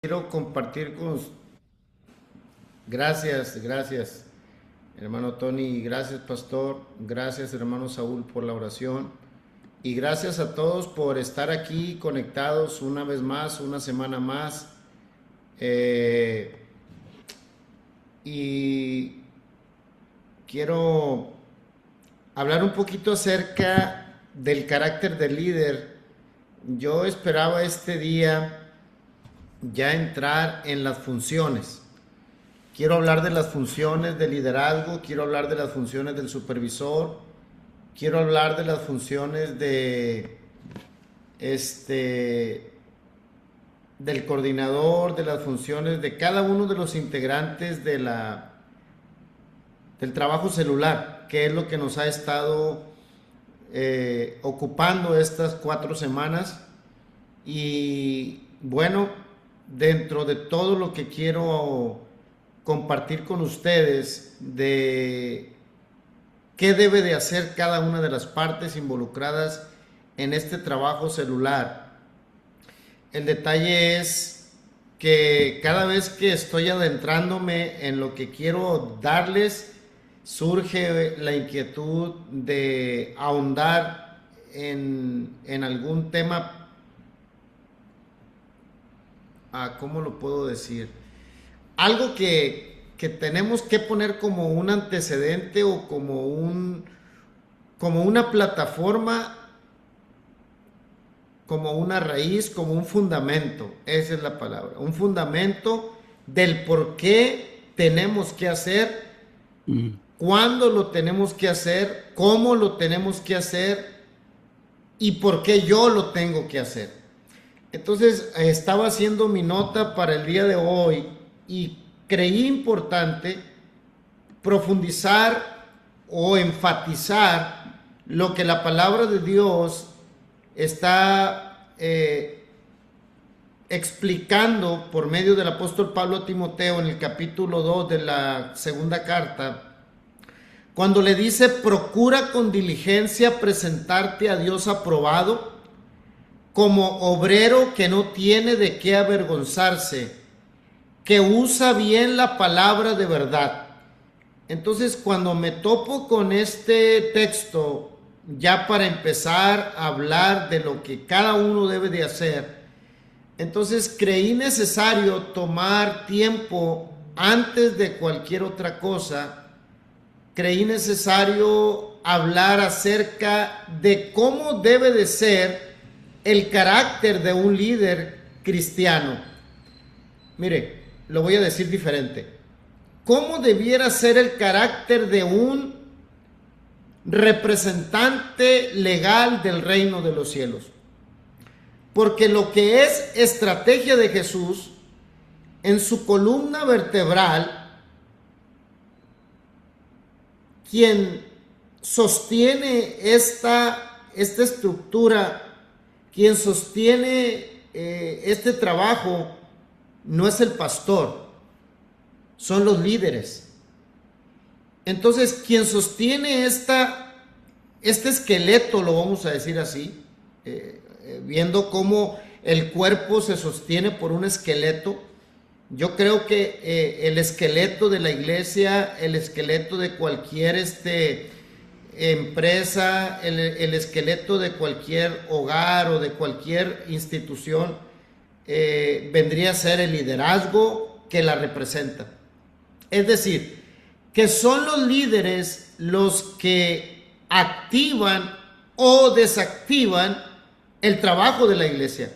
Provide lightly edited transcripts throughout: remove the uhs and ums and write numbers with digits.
Quiero compartir con... Gracias, hermano Tony, gracias, pastor, gracias, hermano Saúl, por la oración. Y gracias a todos por estar aquí conectados una vez más, una semana más. Eh, y quiero hablar un poquito acerca del carácter del líder. Yo esperaba este día ya entrar en las funciones. Quiero hablar de las funciones del liderazgo, quiero hablar de las funciones del supervisor, quiero hablar de las funciones de del coordinador, de las funciones de cada uno de los integrantes del trabajo celular, que es lo que nos ha estado ocupando estas 4 semanas. Y bueno, dentro de todo lo que quiero compartir con ustedes de qué debe de hacer cada una de las partes involucradas en este trabajo celular. El detalle es que cada vez que estoy adentrándome en lo que quiero darles, surge la inquietud de ahondar en algún tema. ¿Cómo lo puedo decir? Algo que tenemos que poner como un antecedente o como una plataforma, como una raíz, como un fundamento. Esa es la palabra. Un fundamento del por qué tenemos que hacer, cuándo lo tenemos que hacer, cómo lo tenemos que hacer y por qué yo lo tengo que hacer. Entonces estaba haciendo mi nota para el día de hoy y creí importante profundizar o enfatizar lo que la palabra de Dios está explicando por medio del apóstol Pablo a Timoteo en el capítulo 2 de la segunda carta, cuando le dice: procura con diligencia presentarte a Dios aprobado, como obrero que no tiene de qué avergonzarse, que usa bien la palabra de verdad. Entonces, cuando me topo con este texto, ya para empezar a hablar de lo que cada uno debe de hacer, entonces creí necesario tomar tiempo antes de cualquier otra cosa. Creí necesario hablar acerca de cómo debe de ser el carácter de un líder cristiano. Mire, lo voy a decir diferente. ¿Cómo debiera ser el carácter de un representante legal del reino de los cielos? Porque lo que es estrategia de Jesús, en su columna vertebral, quien sostiene esta estructura, quien sostiene este trabajo, no es el pastor, son los líderes. Entonces, quien sostiene este esqueleto, lo vamos a decir así, viendo cómo el cuerpo se sostiene por un esqueleto, yo creo que el esqueleto de la iglesia, el esqueleto de cualquier empresa, el esqueleto de cualquier hogar o de cualquier institución, vendría a ser el liderazgo que la representa. Es decir, que son los líderes los que activan o desactivan el trabajo de la iglesia.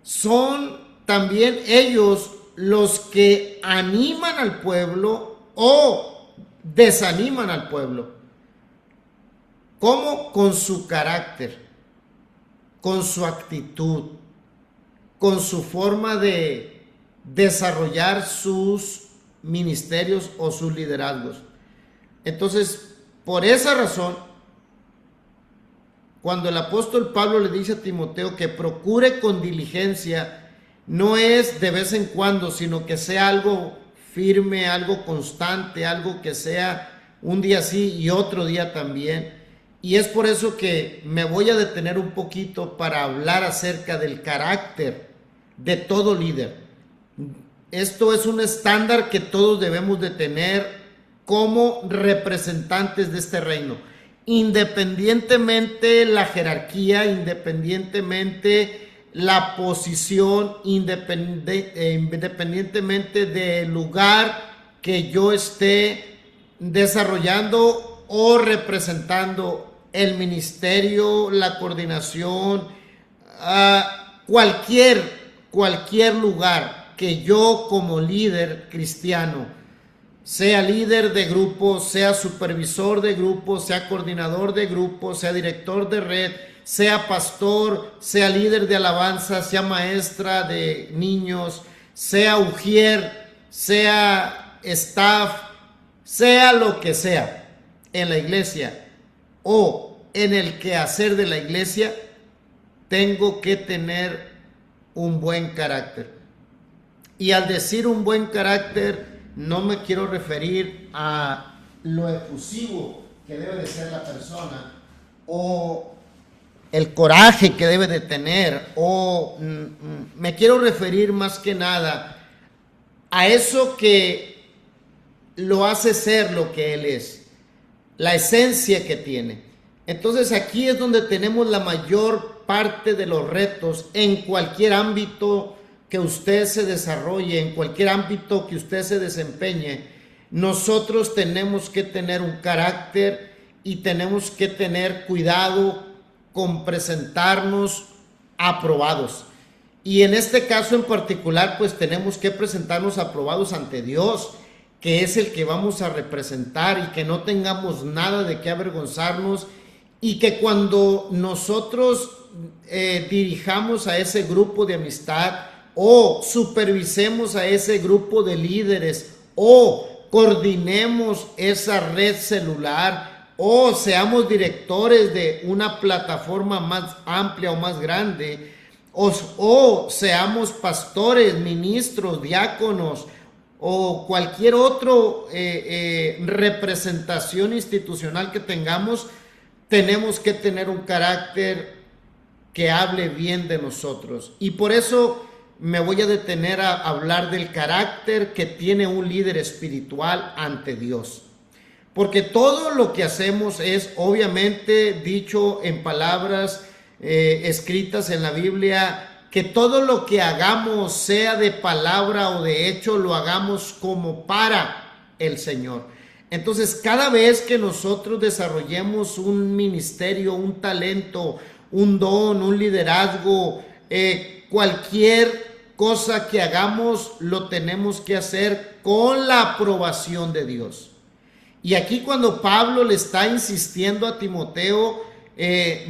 Son también ellos los que animan al pueblo o desaniman al pueblo. ¿Cómo? Con su carácter, con su actitud, con su forma de desarrollar sus ministerios o sus liderazgos. Entonces, por esa razón, cuando el apóstol Pablo le dice a Timoteo que procure con diligencia, no es de vez en cuando, sino que sea algo firme, algo constante, algo que sea un día sí y otro día también. Y es por eso que me voy a detener un poquito para hablar acerca del carácter de todo líder. Esto es un estándar que todos debemos de tener como representantes de este reino, independientemente la jerarquía, independientemente la posición, independientemente del lugar que yo esté desarrollando o representando el ministerio, la coordinación, cualquier lugar que yo como líder cristiano, sea líder de grupo, sea supervisor de grupo, sea coordinador de grupo, sea director de red, sea pastor, sea líder de alabanza, sea maestra de niños, sea ujier, sea staff, sea lo que sea en la iglesia o en el quehacer de la iglesia, tengo que tener un buen carácter. Y al decir un buen carácter, no me quiero referir a lo efusivo que debe de ser la persona o el coraje que debe de tener, o me quiero referir más que nada a eso que lo hace ser lo que él es, la esencia que tiene. Entonces aquí es donde tenemos la mayor parte de los retos en cualquier ámbito que usted se desarrolle, en cualquier ámbito que usted se desempeñe. Nosotros tenemos que tener un carácter y tenemos que tener cuidado con presentarnos aprobados. Y en este caso en particular, pues tenemos que presentarnos aprobados ante Dios, que es el que vamos a representar, y que no tengamos nada de qué avergonzarnos, y que cuando nosotros dirijamos a ese grupo de amistad o supervisemos a ese grupo de líderes o coordinemos esa red celular o seamos directores de una plataforma más amplia o más grande, o seamos pastores, ministros, diáconos o cualquier otro representación institucional que tengamos, tenemos que tener un carácter que hable bien de nosotros. Y por eso me voy a detener a hablar del carácter que tiene un líder espiritual ante Dios. Porque todo lo que hacemos es obviamente dicho en palabras escritas en la Biblia, que todo lo que hagamos, sea de palabra o de hecho, lo hagamos como para el Señor. Entonces, cada vez que nosotros desarrollemos un ministerio, un talento, un don, un liderazgo, cualquier cosa que hagamos, lo tenemos que hacer con la aprobación de Dios. Y aquí cuando Pablo le está insistiendo a Timoteo,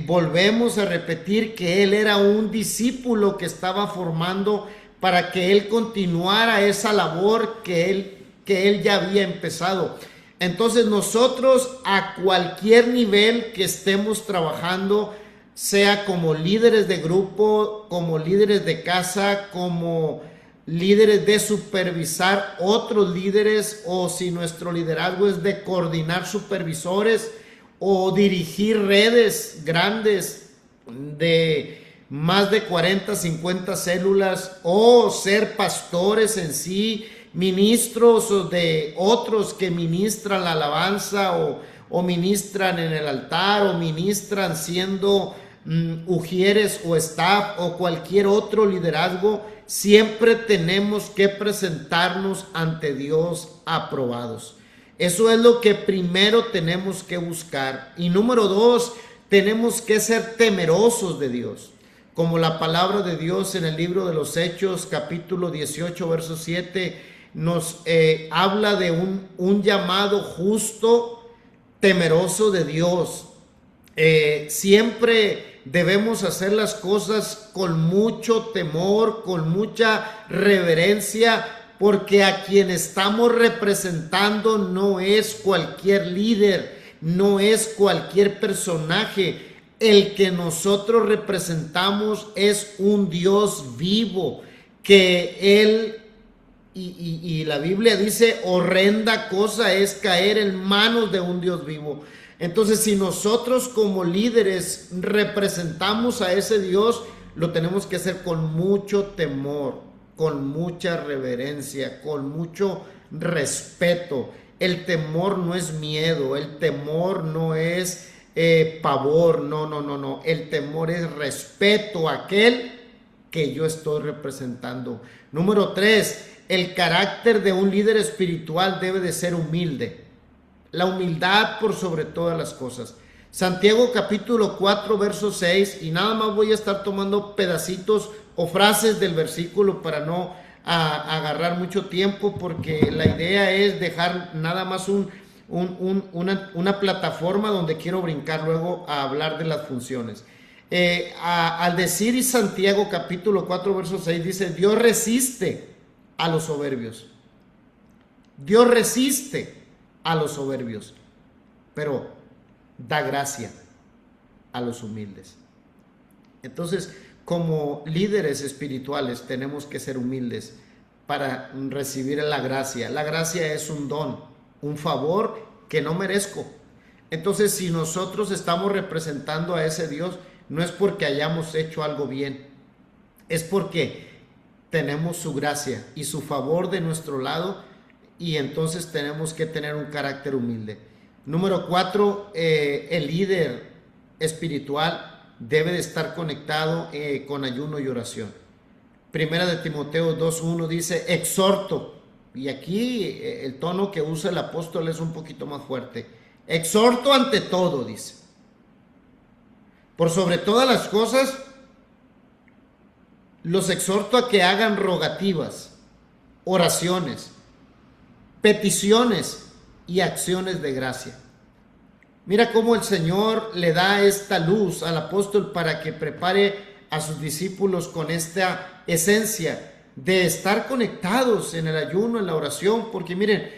volvemos a repetir que él era un discípulo que estaba formando para que él continuara esa labor que él ya había empezado. Entonces nosotros a cualquier nivel que estemos trabajando, sea como líderes de grupo, como líderes de casa, como líderes de supervisar otros líderes, o si nuestro liderazgo es de coordinar supervisores o dirigir redes grandes de más de 40, 50 células, o ser pastores en sí, ministros o de otros que ministran la alabanza o ministran en el altar o ministran siendo ujieres o staff o cualquier otro liderazgo, siempre tenemos que presentarnos ante Dios aprobados. Eso es lo que primero tenemos que buscar. Y número 2, tenemos que ser temerosos de Dios. Como la palabra de Dios en el libro de los Hechos, capítulo 18, verso 7, nos habla de un llamado justo, temeroso de Dios. Siempre debemos hacer las cosas con mucho temor, con mucha reverencia, porque a quien estamos representando no es cualquier líder, no es cualquier personaje. El que nosotros representamos es un Dios vivo, que Él, y la Biblia dice, horrenda cosa es caer en manos de un Dios vivo. Entonces, si nosotros como líderes representamos a ese Dios, lo tenemos que hacer con mucho temor. con mucha reverencia, con mucho respeto. El temor no es miedo, el temor no es pavor, no. El temor es respeto a aquel que yo estoy representando. Número 3, el carácter de un líder espiritual debe de ser humilde. La humildad por sobre todas las cosas. Santiago capítulo 4, verso 6, y nada más voy a estar tomando pedacitos o frases del versículo para no agarrar mucho tiempo, porque la idea es dejar nada más una plataforma donde quiero brincar luego a hablar de las funciones. Al decir Santiago capítulo 4, verso 6, dice: Dios resiste a los soberbios. Dios resiste a los soberbios, pero da gracia a los humildes. Entonces, como líderes espirituales tenemos que ser humildes para recibir la gracia. La gracia es un don, un favor que no merezco. Entonces, si nosotros estamos representando a ese Dios, no es porque hayamos hecho algo bien, es porque tenemos su gracia y su favor de nuestro lado, y entonces tenemos que tener un carácter humilde. Número 4, el líder espiritual debe de estar conectado con ayuno y oración. Primera de Timoteo 2:1 dice: exhorto, y aquí el tono que usa el apóstol es un poquito más fuerte. Exhorto ante todo, dice, por sobre todas las cosas, los exhorto a que hagan rogativas, oraciones, peticiones y acciones de gracia. Mira cómo el Señor le da esta luz al apóstol para que prepare a sus discípulos con esta esencia de estar conectados en el ayuno, en la oración, porque miren,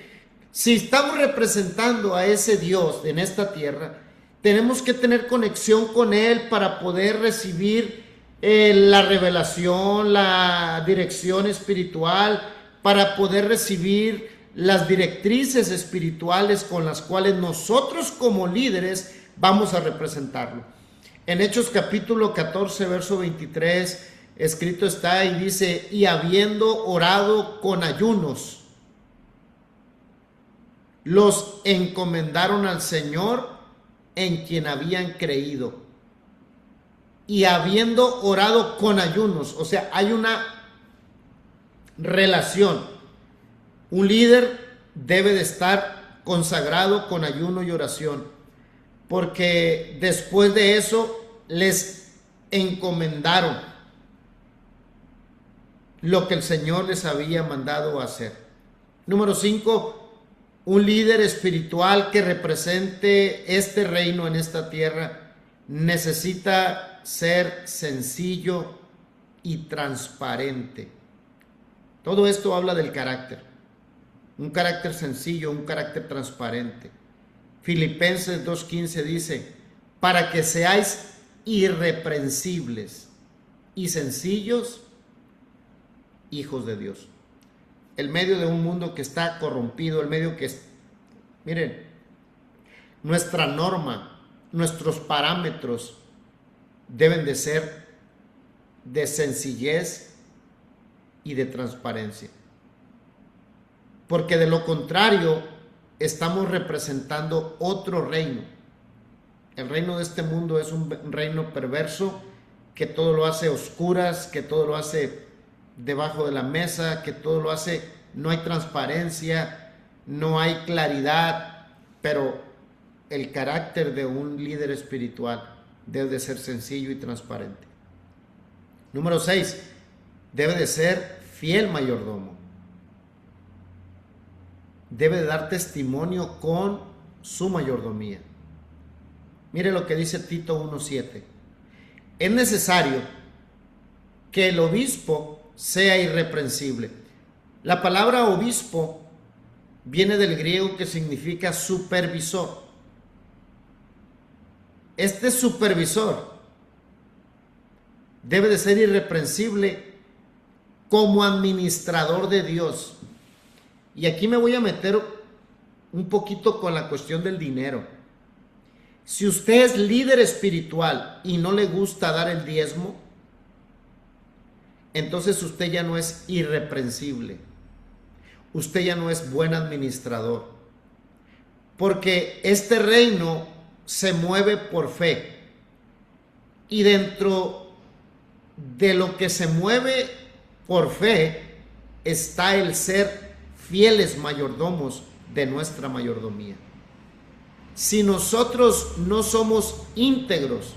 si estamos representando a ese Dios en esta tierra, tenemos que tener conexión con Él para poder recibir la revelación, la dirección espiritual, para poder recibir las directrices espirituales con las cuales nosotros como líderes vamos a representarlo. En Hechos capítulo 14, verso 23, escrito está y dice: y habiendo orado con ayunos, los encomendaron al Señor en quien habían creído. Y habiendo orado con ayunos, o sea, hay una relación. Un líder debe de estar consagrado con ayuno y oración, porque después de eso les encomendaron lo que el Señor les había mandado hacer. Número 5, un líder espiritual que represente este reino en esta tierra necesita ser sencillo y transparente. Todo esto habla del carácter. Un carácter sencillo, un carácter transparente. Filipenses 2:15 dice: para que seáis irreprensibles y sencillos, hijos de Dios. El medio de un mundo que está corrompido, el medio que miren, nuestra norma, nuestros parámetros deben de ser de sencillez y de transparencia. Porque de lo contrario, estamos representando otro reino. El reino de este mundo es un reino perverso, que todo lo hace a oscuras, que todo lo hace debajo de la mesa, que todo lo hace, no hay transparencia, no hay claridad, pero el carácter de un líder espiritual debe de ser sencillo y transparente. Número 6, debe de ser fiel mayordomo. Debe de dar testimonio con su mayordomía. Mire lo que dice Tito 1:7. Es necesario que el obispo sea irreprensible. La palabra obispo viene del griego que significa supervisor. Este supervisor debe de ser irreprensible como administrador de Dios. Y aquí me voy a meter un poquito con la cuestión del dinero. Si usted es líder espiritual y no le gusta dar el diezmo, entonces usted ya no es irreprensible. Usted ya no es buen administrador. Porque este reino se mueve por fe. Y dentro de lo que se mueve por fe está el ser fieles mayordomos de nuestra mayordomía. Si nosotros no somos íntegros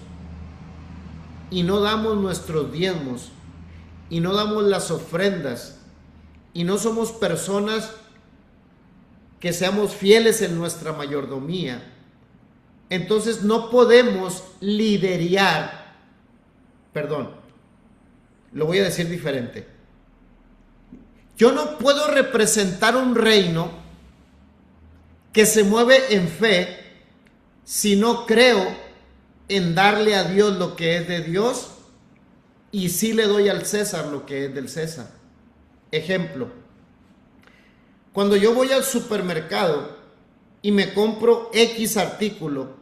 y no damos nuestros diezmos y no damos las ofrendas y no somos personas que seamos fieles en nuestra mayordomía, entonces no podemos liderar, lo voy a decir diferente. Yo no puedo representar un reino que se mueve en fe si no creo en darle a Dios lo que es de Dios y sí le doy al César lo que es del César. Ejemplo, cuando yo voy al supermercado y me compro X artículo,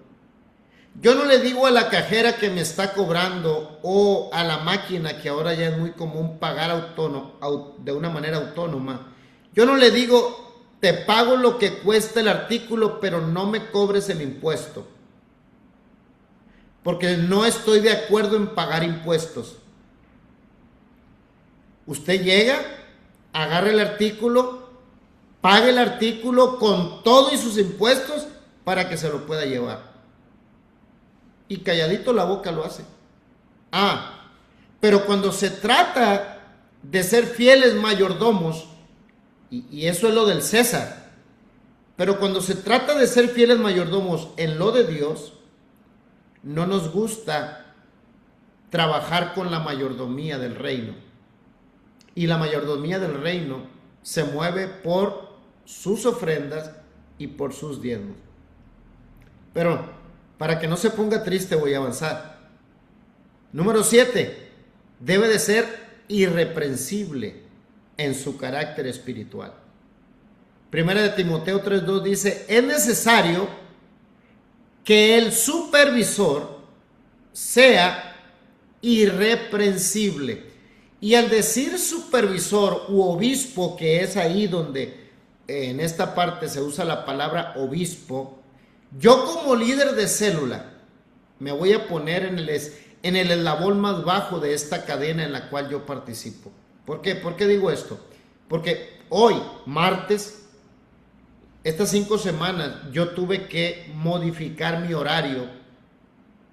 yo no le digo a la cajera que me está cobrando o a la máquina, que ahora ya es muy común pagar de una manera autónoma, yo no le digo, te pago lo que cuesta el artículo, pero no me cobres el impuesto, porque no estoy de acuerdo en pagar impuestos. Usted llega, agarra el artículo, pague el artículo con todo y sus impuestos para que se lo pueda llevar. Y calladito la boca lo hace. Pero cuando se trata de ser fieles mayordomos, y eso es lo del César, pero cuando se trata de ser fieles mayordomos en lo de Dios, no nos gusta trabajar con la mayordomía del reino. Y la mayordomía del reino se mueve por sus ofrendas y por sus diezmos. Pero para que no se ponga triste voy a avanzar. Número 7. Debe de ser irreprensible en su carácter espiritual. Primera de Timoteo 3:2 dice, es necesario que el supervisor sea irreprensible. Y al decir supervisor u obispo, que es ahí donde en esta parte se usa la palabra obispo, yo como líder de célula me voy a poner en el eslabón más bajo de esta cadena en la cual yo participo. ¿Por qué? ¿Por qué digo esto? Porque hoy, martes, estas 5 semanas, yo tuve que modificar mi horario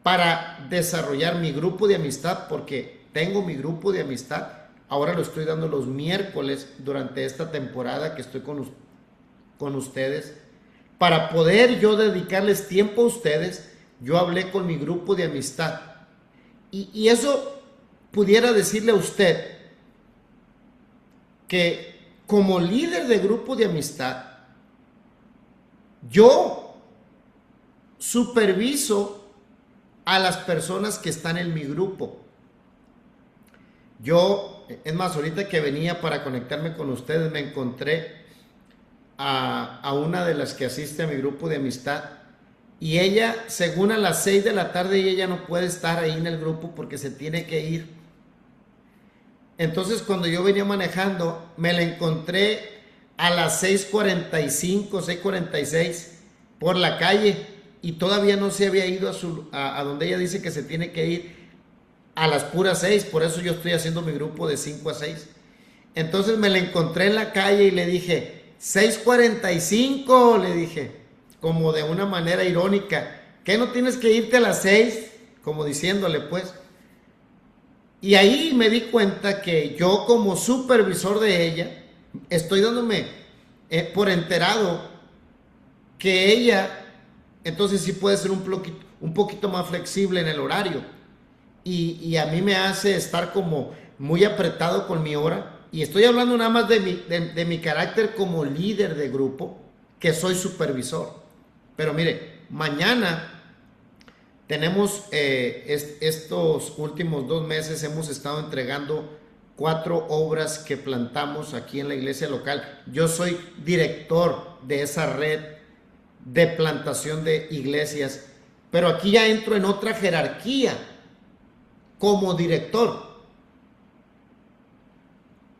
para desarrollar mi grupo de amistad, porque tengo mi grupo de amistad, ahora lo estoy dando los miércoles durante esta temporada que estoy con ustedes. Para poder yo dedicarles tiempo a ustedes, yo hablé con mi grupo de amistad. Y eso pudiera decirle a usted que como líder de grupo de amistad, yo superviso a las personas que están en mi grupo. Es más, ahorita que venía para conectarme con ustedes, me encontré a una de las que asiste a mi grupo de amistad, y ella, según a las 6 de la tarde, ella no puede estar ahí en el grupo porque se tiene que ir. Entonces, cuando yo venía manejando, me la encontré a las 6:45, 6:46 por la calle, y todavía no se había ido a donde ella dice que se tiene que ir a las puras 6. Por eso yo estoy haciendo mi grupo de 5 a 6. Entonces me la encontré en la calle y le dije, 6:45, le dije, como de una manera irónica, ¿qué no tienes que irte a las 6? Como diciéndole, pues. Y ahí me di cuenta que yo, como supervisor de ella, estoy dándome por enterado que ella entonces sí puede ser un poquito más flexible en el horario, y a mí me hace estar como muy apretado con mi hora. Y estoy hablando nada más de mi carácter como líder de grupo, que soy supervisor. Pero mire, mañana tenemos estos últimos 2 meses hemos estado entregando 4 obras que plantamos aquí en la iglesia local. Yo soy director de esa red de plantación de iglesias, pero aquí ya entro en otra jerarquía como director.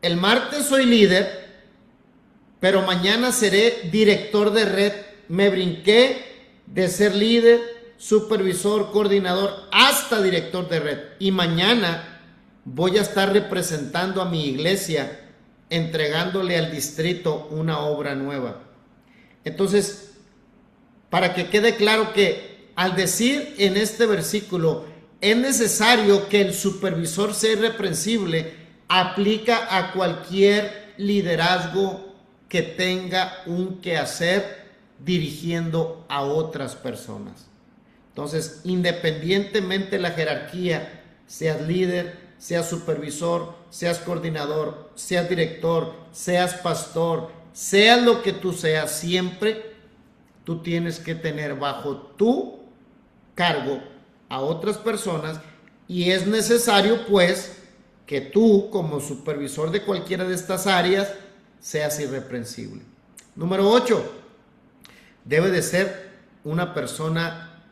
el martes soy líder, pero mañana seré director de red. Me brinqué de ser líder, supervisor, coordinador, hasta director de red. Y mañana voy a estar representando a mi iglesia, entregándole al distrito una obra nueva. Entonces, para que quede claro que al decir en este versículo, es necesario que el supervisor sea irreprensible, aplica a cualquier liderazgo que tenga un quehacer dirigiendo a otras personas. Entonces, independientemente de la jerarquía, seas líder, seas supervisor, seas coordinador, seas director, seas pastor, seas lo que tú seas, siempre tú tienes que tener bajo tu cargo a otras personas, y es necesario pues que tú, como supervisor de cualquiera de estas áreas, seas irreprensible. Número 8, debe de ser una persona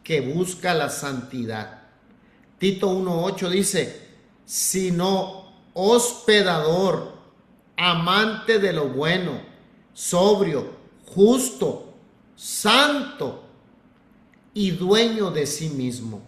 que busca la santidad. Tito 1:8 dice, sino hospedador, amante de lo bueno, sobrio, justo, santo y dueño de sí mismo.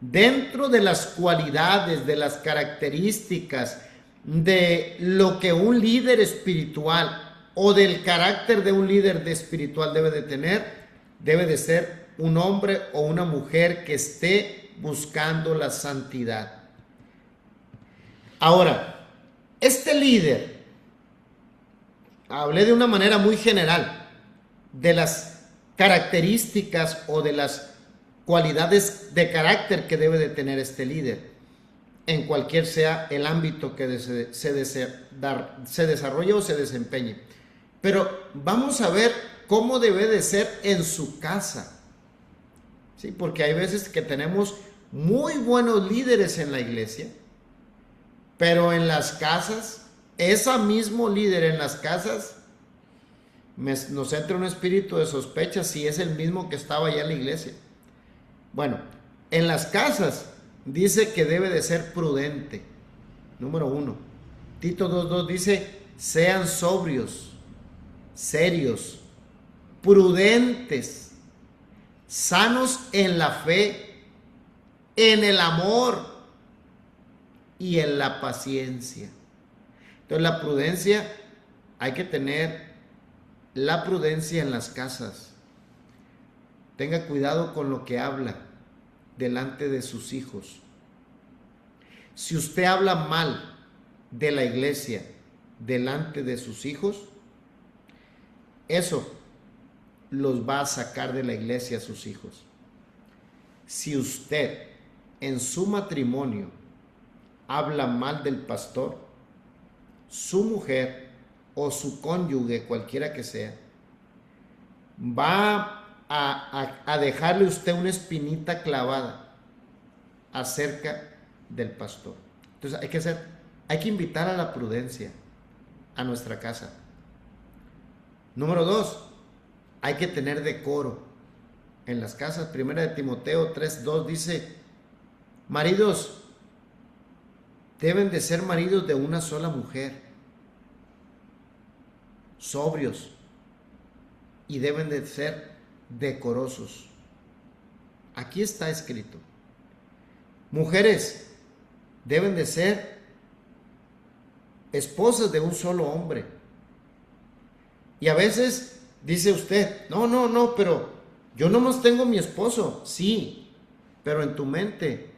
Dentro de las cualidades, de las características de lo que un líder espiritual o del carácter de un líder espiritual debe de tener, debe de ser un hombre o una mujer que esté buscando la santidad. Ahora, este líder, hablé de una manera muy general de las características o de las cualidades de carácter que debe de tener este líder en cualquier sea el ámbito que se desarrolle o se desempeñe. Pero vamos a ver cómo debe de ser en su casa, ¿sí? Porque hay veces que tenemos muy buenos líderes en la iglesia, pero en las casas, ese mismo líder en las casas nos entra un espíritu de sospecha si es el mismo que estaba allá en la iglesia. Bueno, en las casas dice que debe de ser prudente. Número 1. Tito 2:2 dice, sean sobrios, serios, prudentes, sanos en la fe, en el amor y en la paciencia. Entonces la prudencia, hay que tener la prudencia en las casas. Tenga cuidado con lo que habla delante de sus hijos. Si usted habla mal de la iglesia delante de sus hijos, eso los va a sacar de la iglesia a sus hijos. Si usted en su matrimonio habla mal del pastor, su mujer o su cónyuge, cualquiera que sea, va a dejarle usted una espinita clavada acerca del pastor. Entonces hay que invitar a la prudencia a nuestra casa. Número 2, hay que tener decoro en las casas. Primera de Timoteo 3:2 dice, maridos deben de ser maridos de una sola mujer, sobrios, y deben de ser decorosos. Aquí está escrito. Mujeres deben de ser esposas de un solo hombre. Y a veces dice usted, no, pero yo nomás tengo mi esposo. Sí, pero en tu mente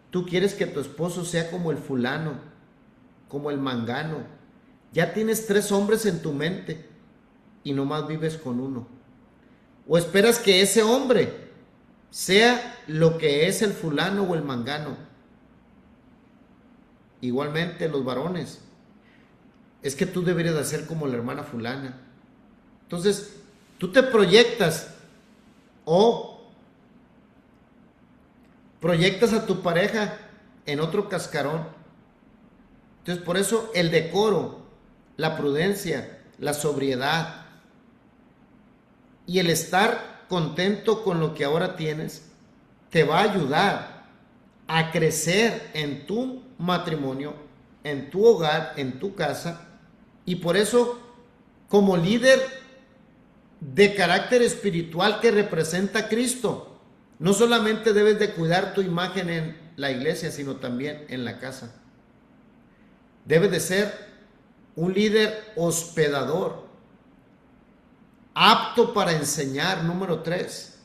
tú quieres que tu esposo sea como el fulano, como el mangano. Ya tienes 3 hombres en tu mente y nomás vives con uno. O esperas que ese hombre sea lo que es el fulano o el mangano. Igualmente los varones, es que tú deberías de ser como la hermana fulana. Entonces, tú te proyectas o proyectas a tu pareja en otro cascarón. Entonces, por eso el decoro, la prudencia, la sobriedad y el estar contento con lo que ahora tienes te va a ayudar a crecer en tu matrimonio, en tu hogar, en tu casa, y por eso, como líder de carácter espiritual que representa a Cristo, no solamente debes de cuidar tu imagen en la iglesia, sino también en la casa. Debes de ser un líder hospedador, apto para enseñar. Número 3,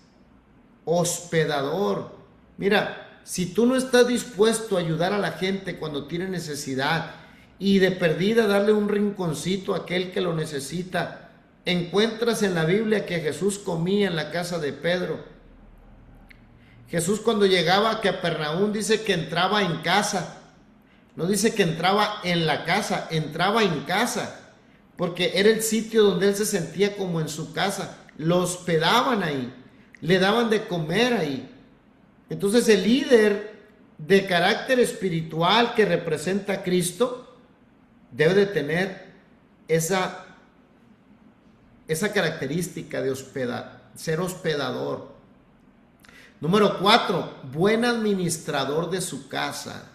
hospedador. Mira, si tú no estás dispuesto a ayudar a la gente cuando tiene necesidad y de perdida darle un rinconcito a aquel que lo necesita, encuentras en la Biblia que Jesús comía en la casa de Pedro. Jesús, cuando llegaba a Capernaum, dice que entraba en casa. No dice que entraba en la casa, entraba en casa, porque era el sitio donde él se sentía como en su casa. Lo hospedaban ahí, le daban de comer ahí. Entonces el líder de carácter espiritual que representa a Cristo debe de tener esa característica de ser hospedador. Número 4, buen administrador de su casa.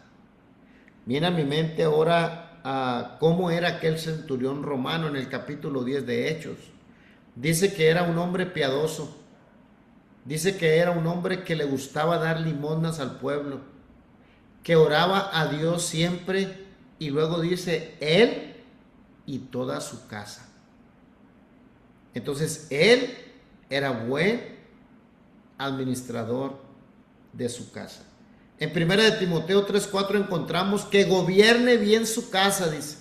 Viene a mi mente ahora cómo era aquel centurión romano en el capítulo 10 de Hechos. Dice que era un hombre piadoso. Dice que era un hombre que le gustaba dar limosnas al pueblo, que oraba a Dios siempre, y luego dice, él y toda su casa. Entonces, él era buen administrador de su casa. En 1 de Timoteo 3:4 encontramos que gobierne bien su casa, dice.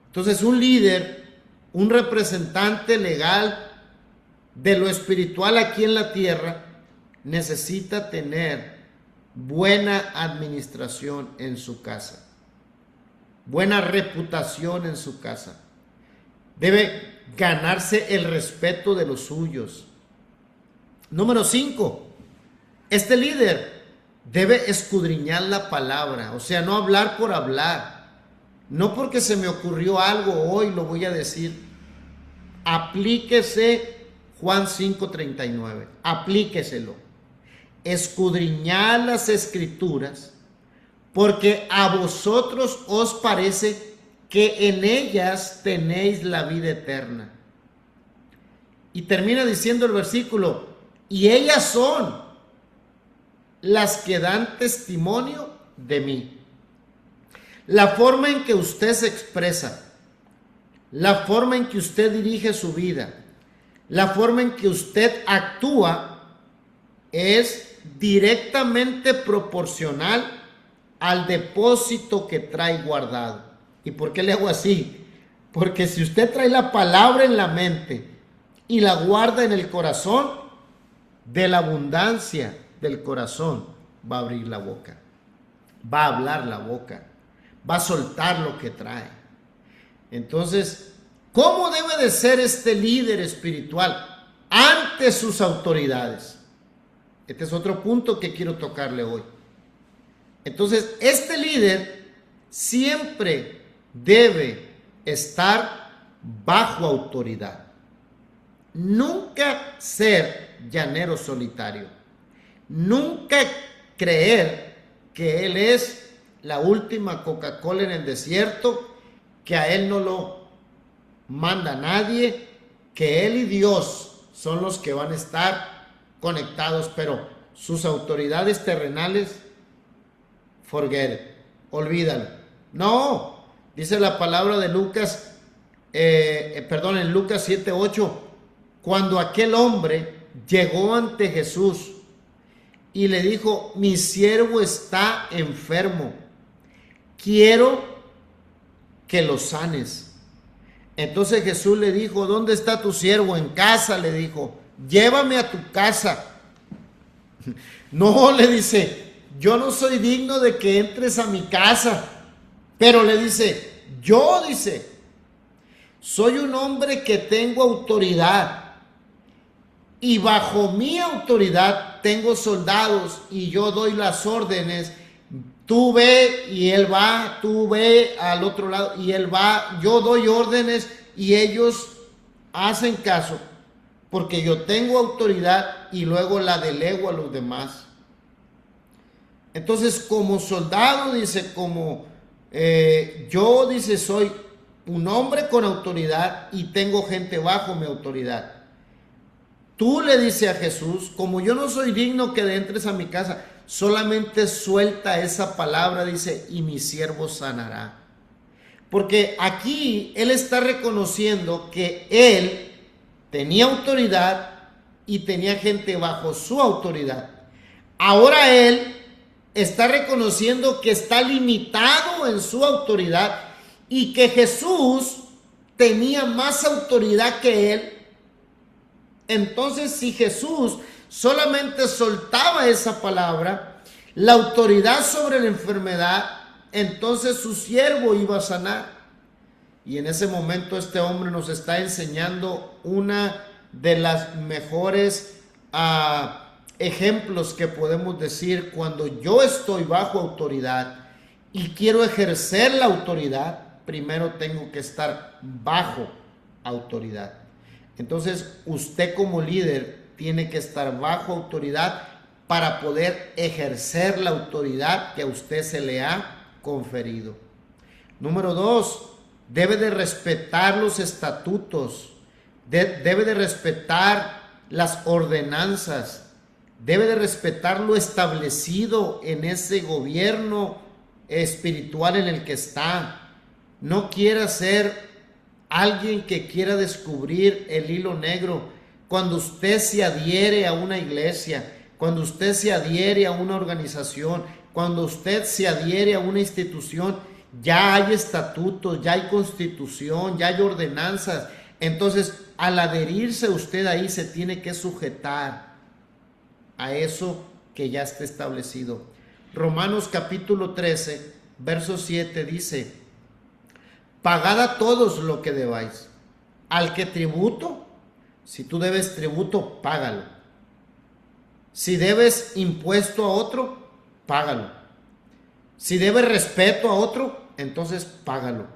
Entonces, un líder, un representante legal de lo espiritual aquí en la tierra, necesita tener buena administración en su casa, buena reputación en su casa. Debe ganarse el respeto de los suyos. Número 5, este líder debe escudriñar la palabra, o sea, no hablar por hablar, no porque se me ocurrió algo hoy lo voy a decir. Aplíquese Juan 5:39, aplíqueselo. Escudriñad las escrituras, porque a vosotros os parece que en ellas tenéis la vida eterna. Y termina diciendo el versículo, y ellas son las que dan testimonio de mí. La forma en que usted se expresa, la forma en que usted dirige su vida, la forma en que usted actúa es directamente proporcional al depósito que trae guardado. ¿Y por qué le hago así? Porque si usted trae la palabra en la mente y la guarda en el corazón, de la abundancia del corazón va a abrir la boca, va a hablar la boca, va a soltar lo que trae. Entonces, ¿cómo debe de ser este líder espiritual ante sus autoridades? Este es otro punto que quiero tocarle hoy. Entonces, este líder siempre debe estar bajo autoridad. Nunca ser llanero solitario. Nunca creer que él es la última Coca-Cola en el desierto, que a él no lo manda nadie, que él y Dios son los que van a estar conectados, pero sus autoridades terrenales, forget it, olvídalo. No, dice la palabra de Lucas, en Lucas 7:8, cuando aquel hombre llegó ante Jesús y le dijo, mi siervo está enfermo, quiero que lo sanes. Entonces Jesús le dijo, ¿dónde está tu siervo? En casa, le dijo, llévame a tu casa. No, le dice, yo no soy digno de que entres a mi casa. Pero le dice, yo, dice, soy un hombre que tengo autoridad. Y bajo mi autoridad tengo soldados y yo doy las órdenes. Tú ve y él va, tú ve al otro lado y él va. Yo doy órdenes y ellos hacen caso porque yo tengo autoridad y luego la delego a los demás. Entonces, como soldado, dice, como yo, dice, soy un hombre con autoridad y tengo gente bajo mi autoridad. Tú le dices a Jesús, como yo no soy digno que entres a mi casa, solamente suelta esa palabra, dice, y mi siervo sanará. Porque aquí él está reconociendo que él tenía autoridad y tenía gente bajo su autoridad. Ahora él está reconociendo que está limitado en su autoridad y que Jesús tenía más autoridad que él. Entonces, si Jesús solamente soltaba esa palabra, la autoridad sobre la enfermedad, entonces su siervo iba a sanar. Y en ese momento este hombre nos está enseñando una de las mejores ejemplos que podemos decir cuando yo estoy bajo autoridad y quiero ejercer la autoridad, primero tengo que estar bajo autoridad. Entonces, usted como líder tiene que estar bajo autoridad para poder ejercer la autoridad que a usted se le ha conferido. Número 2, debe de respetar los estatutos, debe de respetar las ordenanzas, debe de respetar lo establecido en ese gobierno espiritual en el que está. No quiera ser alguien que quiera descubrir el hilo negro. Cuando usted se adhiere a una iglesia, cuando usted se adhiere a una organización, cuando usted se adhiere a una institución, ya hay estatutos, ya hay constitución, ya hay ordenanzas. Entonces, al adherirse usted ahí, se tiene que sujetar a eso que ya está establecido. Romanos capítulo 13, verso 7 dice: pagad a todos lo que debáis. Al que tributo, si tú debes tributo, págalo. Si debes impuesto a otro, págalo. Si debes respeto a otro, entonces págalo.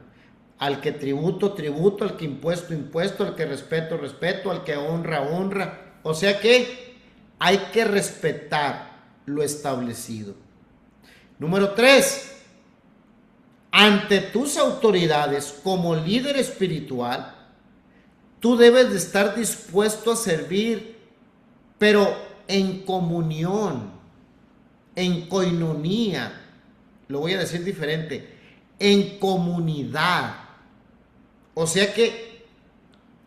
Al que tributo, tributo, al que impuesto, impuesto, al que respeto, respeto, al que honra, honra. O sea que hay que respetar lo establecido. Número 3, ante tus autoridades como líder espiritual, tú debes de estar dispuesto a servir, pero en comunión, en coinonía. Lo voy a decir diferente, en comunidad. O sea que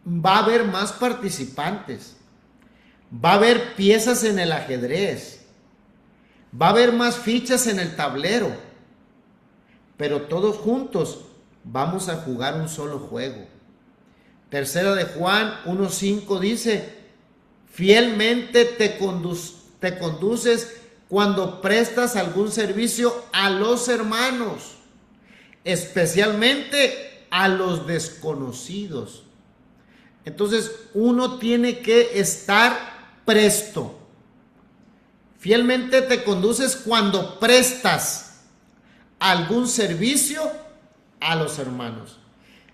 va a haber más participantes, va a haber piezas en el ajedrez, va a haber más fichas en el tablero, pero todos juntos vamos a jugar un solo juego. Tercera de Juan 1:5 dice: fielmente te conduces cuando prestas algún servicio a los hermanos, especialmente a los desconocidos. Entonces uno tiene que estar presto. Fielmente te conduces cuando prestas algún servicio a los hermanos.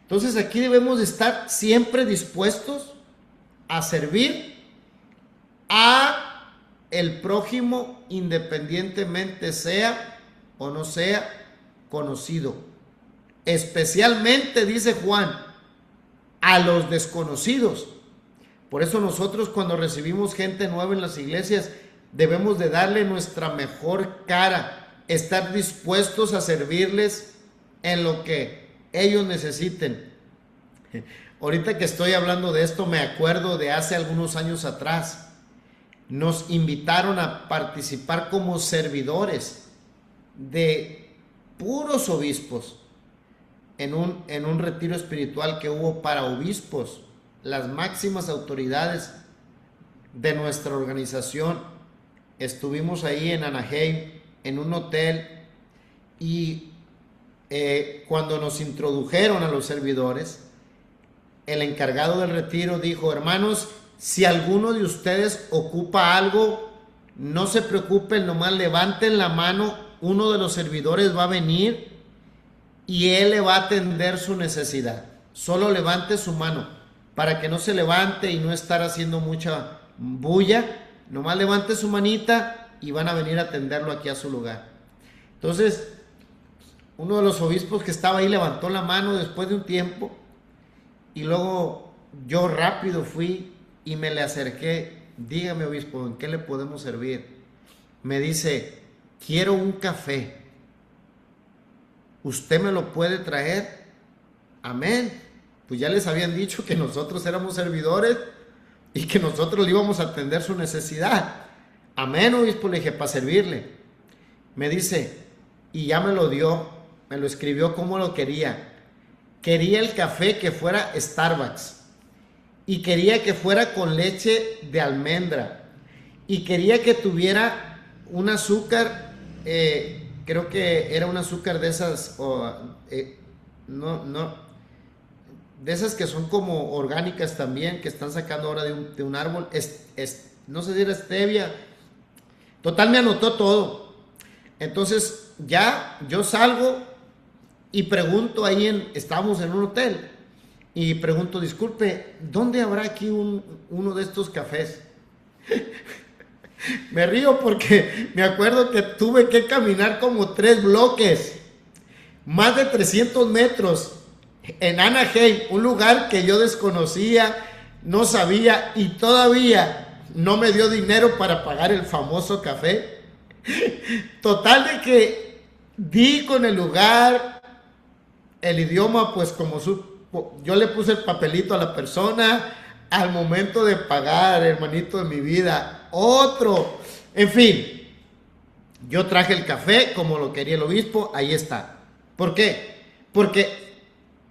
Entonces aquí debemos estar siempre dispuestos a servir a el prójimo, independientemente sea o no sea conocido. Especialmente, dice Juan, a los desconocidos. Por eso nosotros, cuando recibimos gente nueva en las iglesias, debemos de darle nuestra mejor cara, estar dispuestos a servirles en lo que ellos necesiten. Ahorita que estoy hablando de esto, me acuerdo de hace algunos años atrás. Nos invitaron a participar como servidores de puros obispos en un retiro espiritual que hubo para obispos, las máximas autoridades de nuestra organización. Estuvimos ahí en Anaheim, en un hotel, y cuando nos introdujeron a los servidores, el encargado del retiro dijo: hermanos, si alguno de ustedes ocupa algo, no se preocupen, nomás levanten la mano, uno de los servidores va a venir y él le va a atender su necesidad. Solo levante su mano, para que no se levante y no estar haciendo mucha bulla. Nomás levante su manita y van a venir a atenderlo aquí a su lugar. Entonces, uno de los obispos que estaba ahí levantó la mano después de un tiempo y luego yo rápido fui y me le acerqué. Dígame, obispo, ¿en qué le podemos servir? Me dice, quiero un café. ¿Usted me lo puede traer? Amén. Pues ya les habían dicho que nosotros éramos servidores y que nosotros le íbamos a atender su necesidad. Amén, obispo, le dije, para servirle. Me dice, y ya me lo dio, me lo escribió como lo quería. Quería el café que fuera Starbucks y quería que fuera con leche de almendra y quería que tuviera un azúcar, creo que era un azúcar de esas, de esas que son como orgánicas también, que están sacando ahora de un árbol, no sé si era stevia. Total, me anotó todo. Entonces ya yo salgo y pregunto ahí, estábamos en un hotel, y pregunto, disculpe, ¿dónde habrá aquí uno de estos cafés? Me río porque me acuerdo que tuve que caminar como 3 bloques, más de 300 metros, en Anaheim, un lugar que yo desconocía, no sabía y todavía no me dio dinero para pagar el famoso café. Total de que di con el lugar, el idioma, pues como yo le puse el papelito a la persona, al momento de pagar, hermanito de mi vida, otro, en fin, yo traje el café como lo quería el obispo, ahí está. ¿Por qué? Porque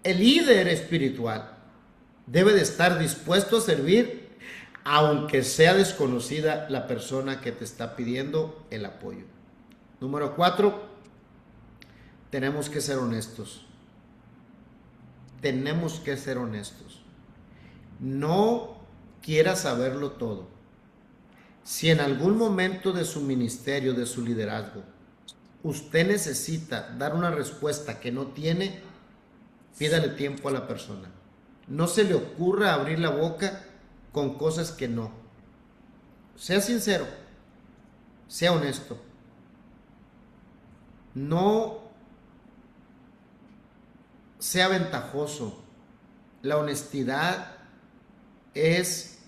el líder espiritual debe de estar dispuesto a servir, aunque sea desconocida la persona que te está pidiendo el apoyo. Número 4, tenemos que ser honestos. Tenemos que ser honestos. No quiera saberlo todo. Si en algún momento de su ministerio, de su liderazgo, usted necesita dar una respuesta que no tiene, pídale tiempo a la persona. No se le ocurra abrir la boca con cosas que no. Sea sincero, sea honesto. No sea ventajoso. La honestidad es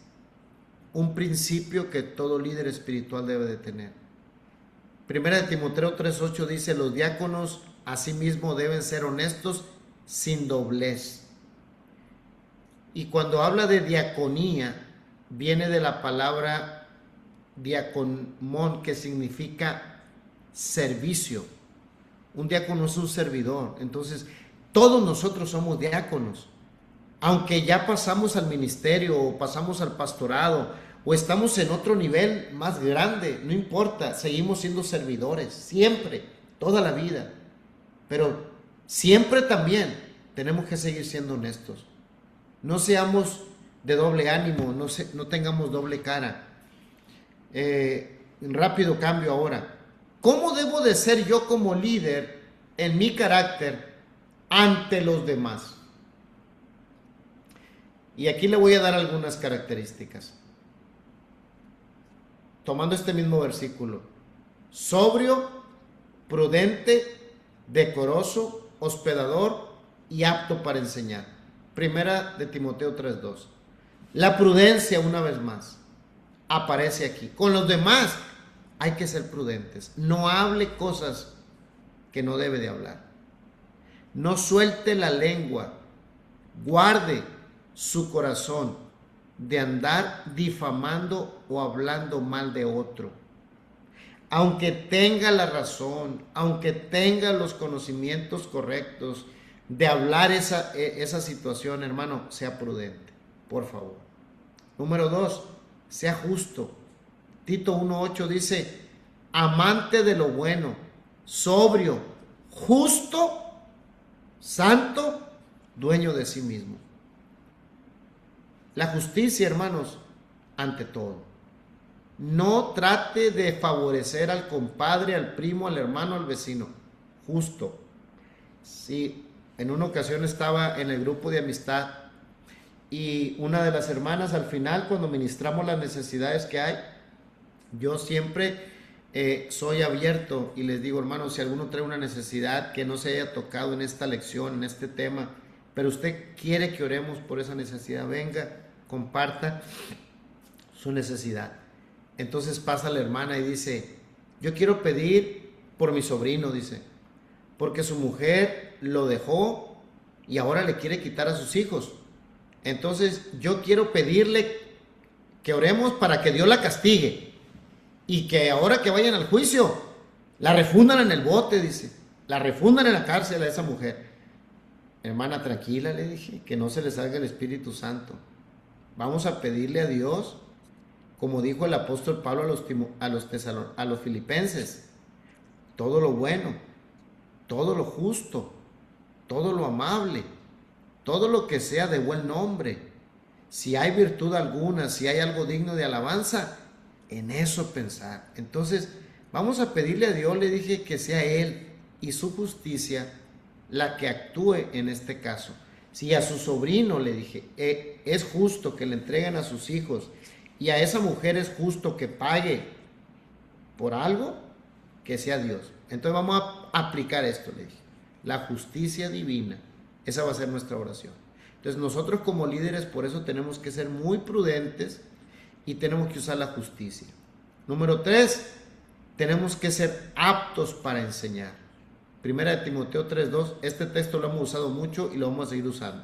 un principio que todo líder espiritual debe de tener. Primera de Timoteo 3:8 dice, los diáconos asimismo deben ser honestos sin doblez. Y cuando habla de diaconía, viene de la palabra diaconmón, que significa servicio. Un diácono es un servidor. Entonces, todos nosotros somos diáconos. Aunque ya pasamos al ministerio o pasamos al pastorado o estamos en otro nivel más grande, no importa, seguimos siendo servidores, siempre, toda la vida. Pero siempre también tenemos que seguir siendo honestos. No seamos de doble ánimo, no tengamos doble cara. Rápido cambio ahora. ¿Cómo debo de ser yo como líder en mi carácter ante los demás? Y aquí le voy a dar algunas características. Tomando este mismo versículo. Sobrio, prudente, decoroso, hospedador y apto para enseñar. Primera de Timoteo 3:2. La prudencia, una vez más, aparece aquí. Con los demás hay que ser prudentes. No hable cosas que no debe de hablar. No suelte la lengua. Guarde su corazón de andar difamando o hablando mal de otro. Aunque tenga la razón, aunque tenga los conocimientos correctos de hablar esa situación, hermano, sea prudente, por favor. Número 2, sea justo. Tito 1:8 dice, amante de lo bueno, sobrio, justo, santo, dueño de sí mismo. La justicia, hermanos, ante todo. No trate de favorecer al compadre, al primo, al hermano, al vecino. Justo. Sí, en una ocasión estaba en el grupo de amistad y una de las hermanas al final, cuando ministramos las necesidades que hay, yo siempre soy abierto y les digo, hermanos, si alguno trae una necesidad que no se haya tocado en esta lección, en este tema, pero usted quiere que oremos por esa necesidad, venga, comparta su necesidad. Entonces pasa la hermana y dice, yo quiero pedir por mi sobrino, dice, porque su mujer lo dejó y ahora le quiere quitar a sus hijos. Entonces yo quiero pedirle que oremos para que Dios la castigue y que ahora que vayan al juicio la refundan en el bote, dice, la refundan en la cárcel a esa mujer. Hermana, tranquila, le dije, que no se le salga el Espíritu Santo. Vamos a pedirle a Dios, como dijo el apóstol Pablo a los filipenses, todo lo bueno, todo lo justo, todo lo amable, todo lo que sea de buen nombre. Si hay virtud alguna, si hay algo digno de alabanza, en eso pensar. Entonces, vamos a pedirle a Dios, le dije, que sea Él y su justicia la que actúe en este caso. Si a su sobrino, le dije, es justo que le entreguen a sus hijos y a esa mujer es justo que pague por algo, que sea Dios. Entonces vamos a aplicar esto, le dije, la justicia divina. Esa va a ser nuestra oración. Entonces nosotros como líderes por eso tenemos que ser muy prudentes y tenemos que usar la justicia. Número 3, tenemos que ser aptos para enseñar. Primera de Timoteo 3:2, este texto lo hemos usado mucho y lo vamos a seguir usando.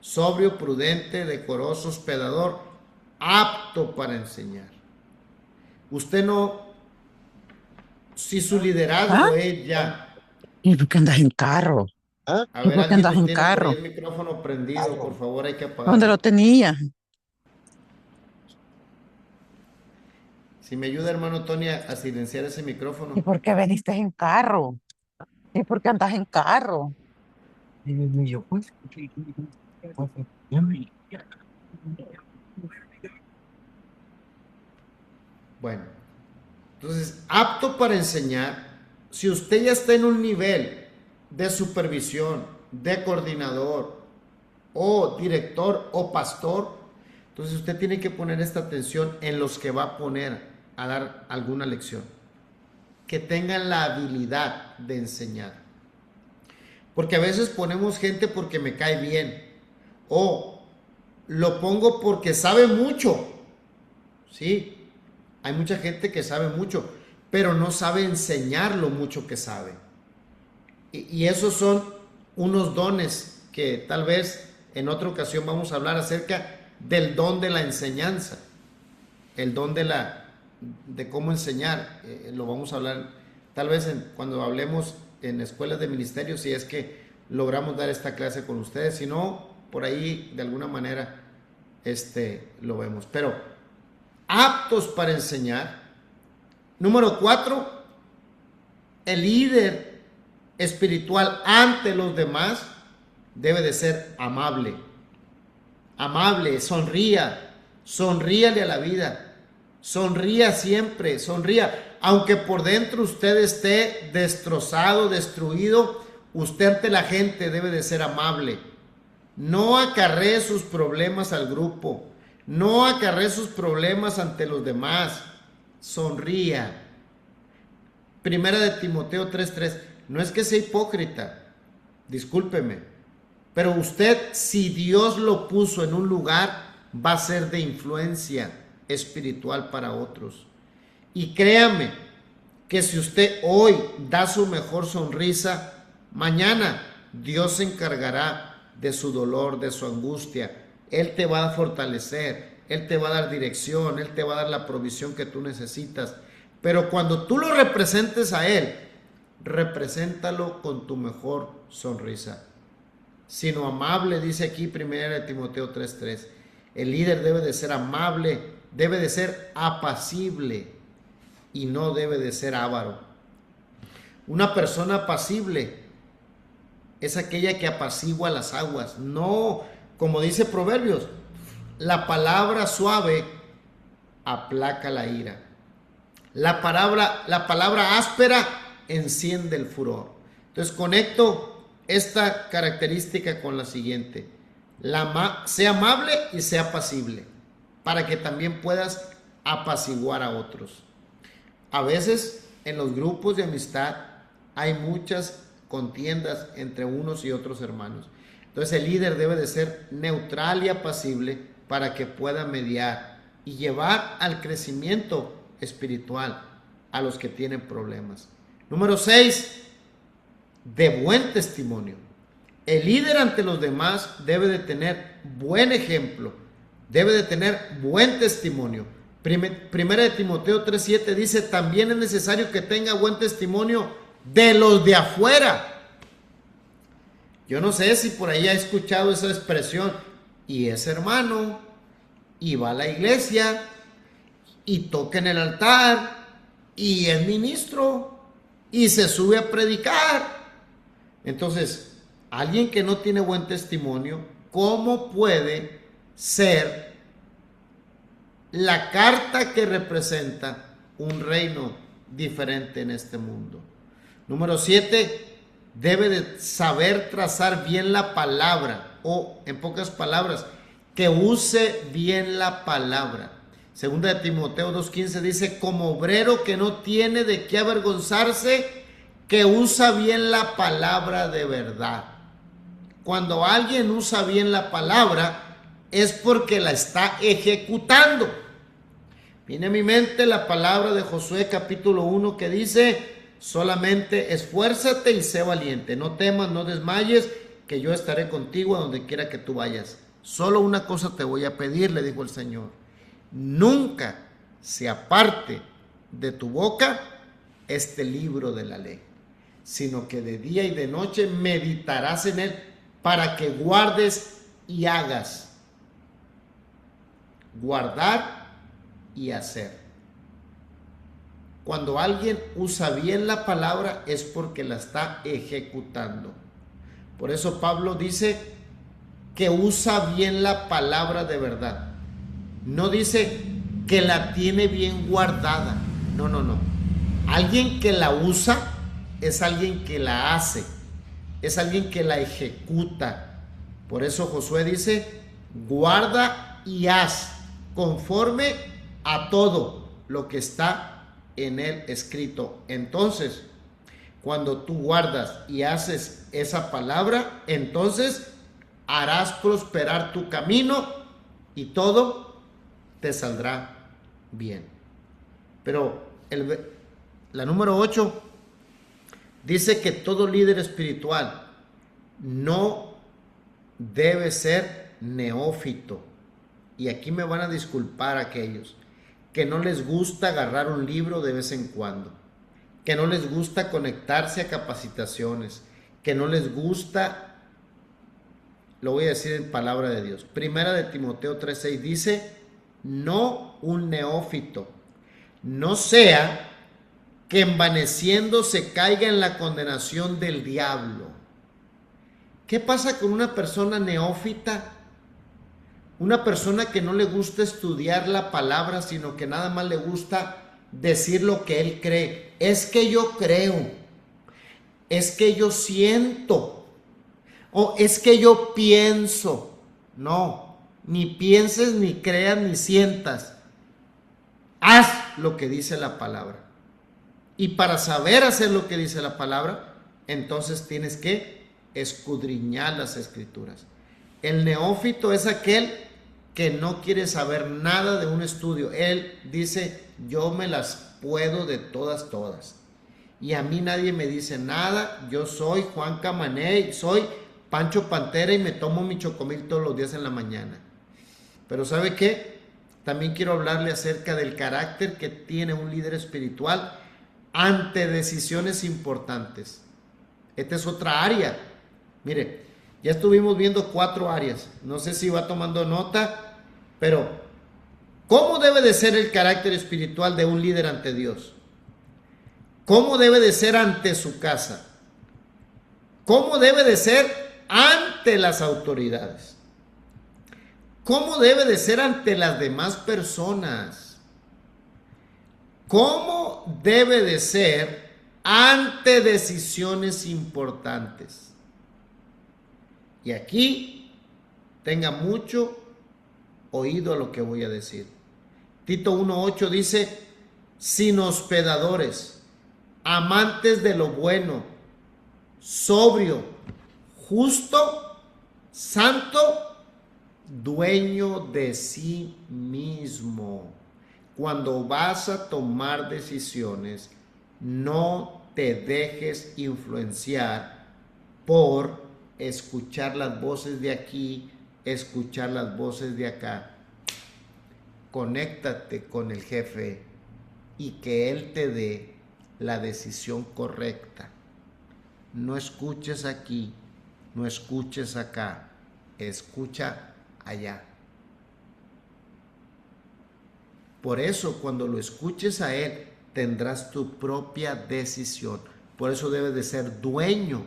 Sobrio, prudente, decoroso, hospedador, apto para enseñar. Usted no, si su liderazgo es ya... ¿Y por qué andas en carro? A ¿Y ver, por qué alguien andas no en tiene por ahí carro? el micrófono prendido, por favor, hay que ¿Dónde apagarlo. lo tenías? Si me ayuda, hermano Tony, a silenciar ese ¿Y micrófono. por qué veniste en carro? ¿Y por qué andas en carro? Bueno, entonces, apto para enseñar, si usted ya está en un nivel de supervisión, de coordinador, o director, o pastor, entonces usted tiene que poner esta atención en los que va a poner a dar alguna lección. Que tengan la habilidad de enseñar. Porque a veces ponemos gente porque me cae bien. O lo pongo porque sabe mucho. Sí, hay mucha gente que sabe mucho, pero no sabe enseñar lo mucho que sabe. Y esos son unos dones que tal vez en otra ocasión vamos a hablar acerca del don de la enseñanza. El don de cómo enseñar. Lo vamos a hablar tal vez cuando hablemos en escuelas de ministerio, si es que logramos dar esta clase con ustedes. Si no, por ahí de alguna manera lo vemos. Pero aptos para enseñar. Número 4, el líder espiritual ante los demás debe de ser amable. Amable, sonríale a la vida. Sonría siempre, sonría. Aunque por dentro usted esté destrozado, destruido, usted ante la gente debe de ser amable. No acarree sus problemas al grupo. No acarree sus problemas ante los demás. Sonría. Primera de Timoteo 3:3. No es que sea hipócrita, discúlpeme, pero usted, si Dios lo puso en un lugar, va a ser de influencia espiritual para otros. Y créame que si usted hoy da su mejor sonrisa, mañana Dios se encargará de su dolor, de su angustia. Él te va a fortalecer, Él te va a dar dirección, Él te va a dar la provisión que tú necesitas. Pero cuando tú lo representes a Él, represéntalo con tu mejor sonrisa. Sino amable, dice aquí 1 Timoteo 3:3. El líder debe de ser amable, debe de ser apacible y no debe de ser avaro. Una persona apacible es aquella que apacigua las aguas. No, como dice Proverbios, la palabra suave aplaca la ira. La palabra áspera enciende el furor. Entonces conecto esta característica con la siguiente. Sea amable y sea apacible, para que también puedas apaciguar a otros. A veces en los grupos de amistad hay muchas contiendas entre unos y otros hermanos. Entonces el líder debe de ser neutral y apacible para que pueda mediar y llevar al crecimiento espiritual a los que tienen problemas. Número 6, de buen testimonio. El líder ante los demás debe de tener buen ejemplo, debe de tener buen testimonio. Primera de Timoteo 3:7 dice, también es necesario que tenga buen testimonio de los de afuera. Yo no sé si por ahí ha escuchado esa expresión, y es hermano, y va a la iglesia, y toca en el altar, y es ministro, y se sube a predicar. Entonces, alguien que no tiene buen testimonio, ¿cómo puede ser la carta que representa un reino diferente en este mundo? Número 7, debe de saber trazar bien la palabra, o en pocas palabras, que use bien la palabra. Segunda de Timoteo 2:15 dice, como obrero que no tiene de qué avergonzarse, que usa bien la palabra de verdad. Cuando alguien usa bien la palabra, es porque la está ejecutando. Viene a mi mente la palabra de Josué capítulo 1 que dice, solamente esfuérzate y sé valiente, no temas, no desmayes, que yo estaré contigo a donde quiera que tú vayas. Solo una cosa te voy a pedir, le dijo el Señor, nunca se aparte de tu boca este libro de la ley, sino que de día y de noche meditarás en él para que guardes y hagas. Guardar y hacer. Cuando alguien usa bien la palabra es porque la está ejecutando. Por eso Pablo dice que usa bien la palabra de verdad. No dice que la tiene bien guardada. No, no, no. Alguien que la usa es alguien que la hace. Es alguien que la ejecuta. Por eso Josué dice, guarda y haz conforme a todo lo que está en él escrito. Entonces, cuando tú guardas y haces esa palabra, entonces harás prosperar tu camino y todo te saldrá bien. Pero la número 8 dice que todo líder espiritual no debe ser neófito. Y aquí me van a disculpar aquellos que no les gusta agarrar un libro de vez en cuando, que no les gusta conectarse a capacitaciones, que no les gusta, lo voy a decir en palabra de Dios. Primera de Timoteo 3:6 dice, no un neófito, no sea que envaneciendo se caiga en la condenación del diablo. ¿Qué pasa con una persona neófita? Una persona que no le gusta estudiar la palabra, sino que nada más le gusta decir lo que él cree. Es que yo creo, es que yo siento, o es que yo pienso. No, ni pienses, ni creas, ni sientas. Haz lo que dice la palabra. Y para saber hacer lo que dice la palabra, entonces tienes que escudriñar las escrituras. El neófito es aquel que no quiere saber nada de un estudio. Él dice, yo me las puedo de todas. Y a mí nadie me dice nada. Yo soy Juan Camané, soy Pancho Pantera y me tomo mi chocomil todos los días en la mañana. Pero ¿sabe qué? También quiero hablarle acerca del carácter que tiene un líder espiritual ante decisiones importantes. Esta es otra área. Mire, ya estuvimos viendo 4 áreas. No sé si va tomando nota, pero ¿cómo debe de ser el carácter espiritual de un líder ante Dios? ¿Cómo debe de ser ante su casa? ¿Cómo debe de ser ante las autoridades? ¿Cómo debe de ser ante las demás personas? ¿Cómo debe de ser ante decisiones importantes? Y aquí tenga mucho oído a lo que voy a decir. Tito 1:8 dice, sin hospedadores, amantes de lo bueno, sobrio, justo, santo, dueño de sí mismo. Cuando vas a tomar decisiones, no te dejes influenciar por escuchar las voces de aquí, escuchar las voces de acá. Conéctate con el jefe y que él te dé la decisión correcta. No escuches aquí, no escuches acá, escucha allá. Por eso, cuando lo escuches a él, tendrás tu propia decisión. Por eso debes de ser dueño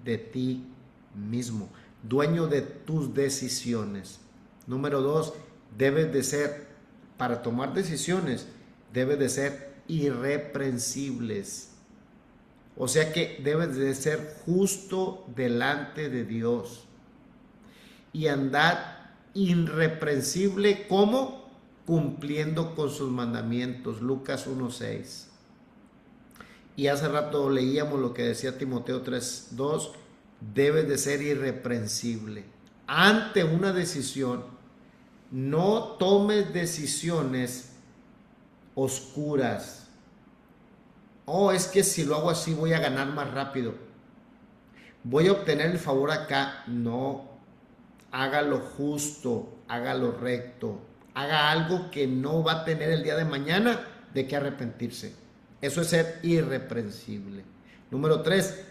de ti mismo, dueño de tus decisiones. Número 2, debes de ser, para tomar decisiones, debes de ser irreprensibles. O sea que debes de ser justo delante de Dios y andar irreprensible, ¿cómo? Cumpliendo con sus mandamientos. Lucas 1:6. Y hace rato leíamos lo que decía Timoteo 3:2. Debes de ser irreprensible. Ante una decisión, no tomes decisiones oscuras. Oh, es que si lo hago así voy a ganar más rápido. Voy a obtener el favor acá. No. Haga lo justo, haga lo recto. Haga algo que no va a tener el día de mañana de qué arrepentirse. Eso es ser irreprensible. Número 3.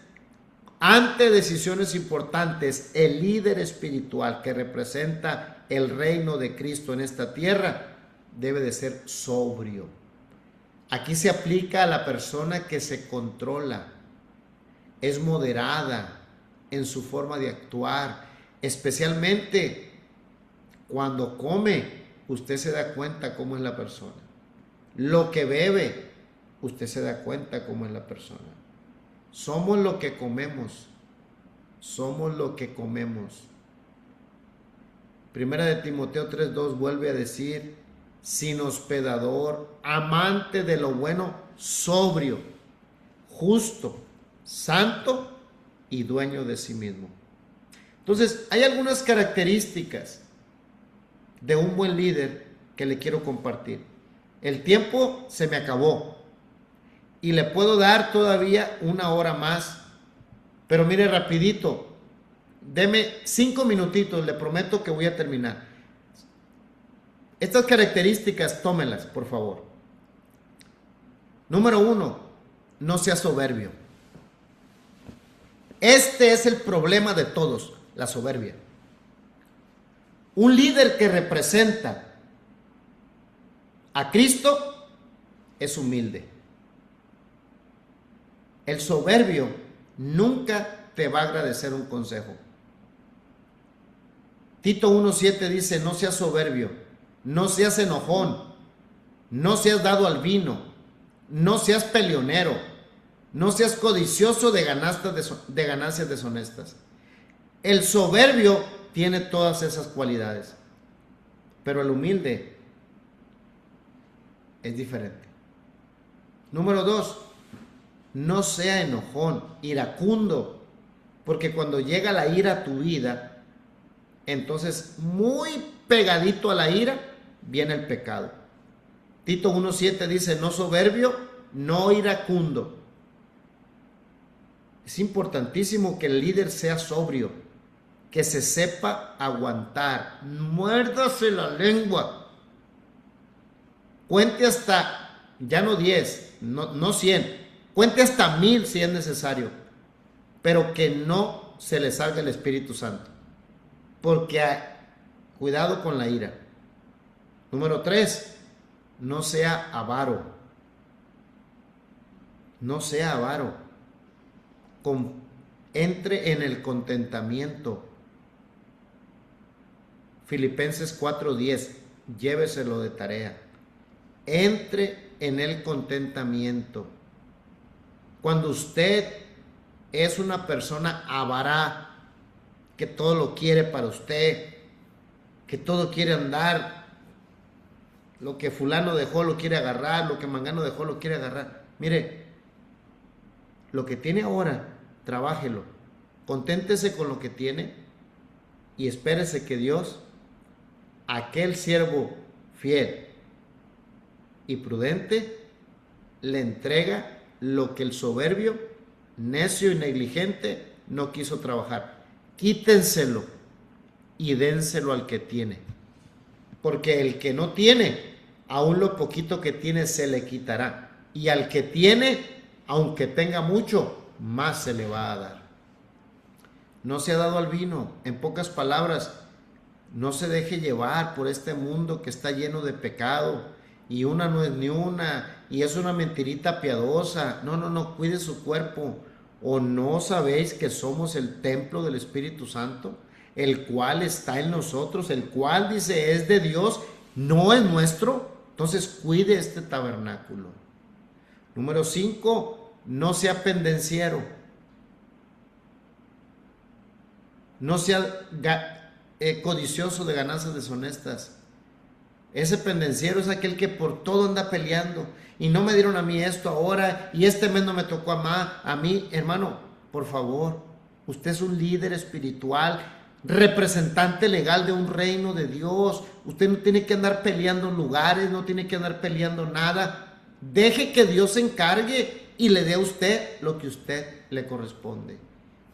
Ante decisiones importantes, el líder espiritual que representa el reino de Cristo en esta tierra debe de ser sobrio. Aquí se aplica a la persona que se controla, es moderada en su forma de actuar, especialmente cuando come. Usted se da cuenta cómo es la persona. Lo que bebe, usted se da cuenta cómo es la persona. Somos lo que comemos. Somos lo que comemos. Primera de Timoteo 3:2 vuelve a decir, sin hospedador, amante de lo bueno, sobrio, justo, santo y dueño de sí mismo. Entonces, hay algunas características de un buen líder que le quiero compartir. El tiempo se me acabó y le puedo dar todavía una hora más, pero mire rapidito, deme 5 minutitos, le prometo que voy a terminar. Estas características, tómelas, por favor. Número 1, no sea soberbio. Este es el problema de todos, la soberbia. Un líder que representa a Cristo es humilde. El soberbio nunca te va a agradecer un consejo. Tito 1:7 dice, no seas soberbio, no seas enojón, no seas dado al vino, no seas peleonero, no seas codicioso de ganancias deshonestas. El soberbio tiene todas esas cualidades, pero el humilde es diferente. Número 2, no sea enojón, iracundo, porque cuando llega la ira a tu vida, entonces muy pegadito a la ira viene el pecado. Tito 1:7 dice, no soberbio, no iracundo. Es importantísimo que el líder sea sobrio, que se sepa aguantar, muérdase la lengua, cuente hasta, ya no 10, no 100, cuente hasta 1000 si es necesario, pero que no se le salga el Espíritu Santo, porque cuidado con la ira. Número 3, no sea avaro, no sea avaro, entre en el contentamiento. Filipenses 4:10, lléveselo de tarea. Entre en el contentamiento. Cuando usted es una persona avara, que todo lo quiere para usted, que todo quiere andar Lo que fulano dejó lo quiere agarrar, lo que mangano dejó lo quiere agarrar. Mire, lo que tiene ahora, trabájelo. Conténtese con lo que tiene y espérese que Dios, aquel siervo fiel y prudente, le entrega lo que el soberbio, necio y negligente no quiso trabajar. Quítenselo y dénselo al que tiene. Porque el que no tiene, aún lo poquito que tiene se le quitará. Y al que tiene, aunque tenga mucho, más se le va a dar. No se ha dado al vino. En pocas palabras, no se deje llevar por este mundo que está lleno de pecado. Y una no es ni una. Y es una mentirita piadosa. No, no, no. Cuide su cuerpo. ¿O no sabéis que somos el templo del Espíritu Santo? El cual está en nosotros. El cual dice es de Dios. No es nuestro. Entonces cuide este tabernáculo. Número 5. No sea pendenciero. No sea codicioso de ganancias deshonestas. Ese pendenciero es aquel que por todo anda peleando. Y no me dieron a mí esto ahora. Y este mes no me tocó a mí. Hermano, por favor. Usted es un líder espiritual, representante legal de un reino de Dios. Usted no tiene que andar peleando lugares, no tiene que andar peleando nada. Deje que Dios se encargue y le dé a usted lo que a usted le corresponde.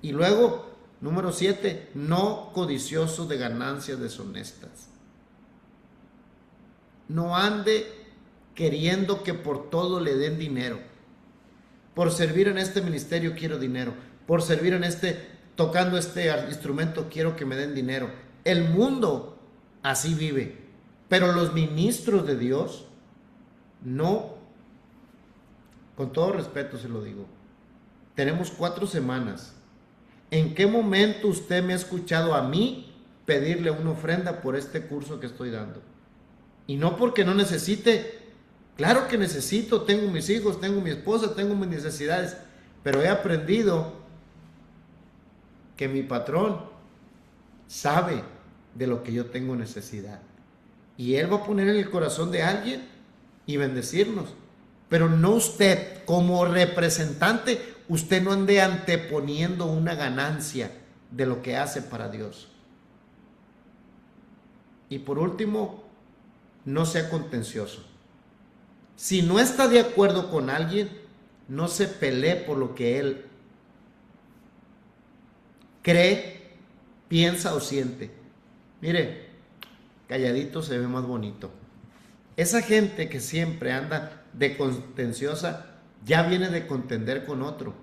Y luego, número 7, no codicioso de ganancias deshonestas. No ande queriendo que por todo le den dinero. Por servir en este ministerio quiero dinero. Por servir en tocando este instrumento quiero que me den dinero. El mundo así vive. Pero los ministros de Dios no. Con todo respeto se lo digo. Tenemos 4 semanas. ¿En qué momento usted me ha escuchado a mí pedirle una ofrenda por este curso que estoy dando? Y no porque no necesite. Claro que necesito, tengo mis hijos, tengo mi esposa, tengo mis necesidades. Pero he aprendido que mi patrón sabe de lo que yo tengo necesidad. Y él va a poner en el corazón de alguien y bendecirnos. Pero no usted, como representante, usted no ande anteponiendo una ganancia de lo que hace para Dios. Y por último, no sea contencioso. Si no está de acuerdo con alguien, no se pelee por lo que él cree, piensa o siente. Mire, calladito se ve más bonito. Esa gente que siempre anda de contenciosa, ya viene de contender con otro.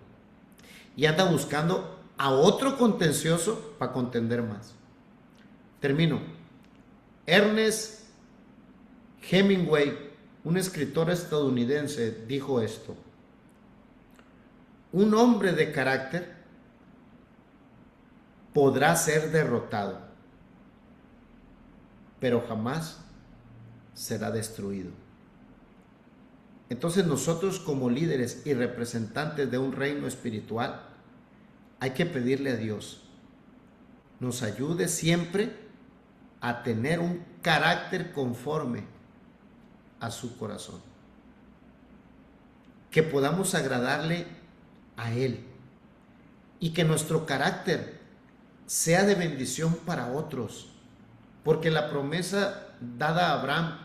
Y anda buscando a otro contencioso para contender más. Termino. Ernest Hemingway, un escritor estadounidense, dijo esto: un hombre de carácter podrá ser derrotado, pero jamás será destruido. Entonces nosotros, como líderes y representantes de un reino espiritual, hay que pedirle a Dios nos ayude siempre a tener un carácter conforme a su corazón, que podamos agradarle a Él y que nuestro carácter sea de bendición para otros, porque la promesa dada a Abraham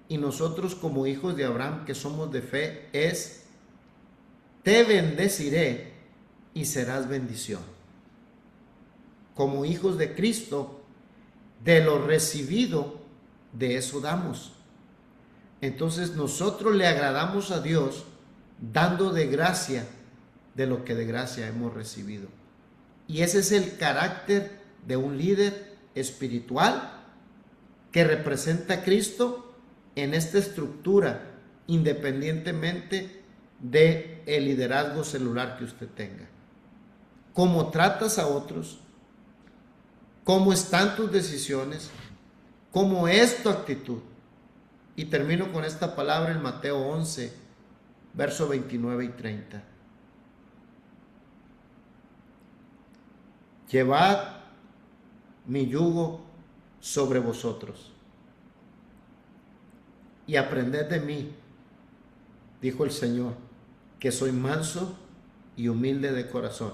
y nosotros como hijos de Abraham que somos de fe es: te bendeciré y serás bendición. Como hijos de Cristo, de lo recibido, de eso damos. Entonces nosotros le agradamos a Dios dando de gracia de lo que de gracia hemos recibido. Y ese es el carácter de un líder espiritual que representa a Cristo en esta estructura, independientemente del liderazgo celular que usted tenga. Cómo tratas a otros, cómo están tus decisiones, cómo es tu actitud. Y termino con esta palabra en Mateo 11, versos 29 y 30. Llevad mi yugo sobre vosotros y aprended de mí, dijo el Señor, que soy manso y humilde de corazón,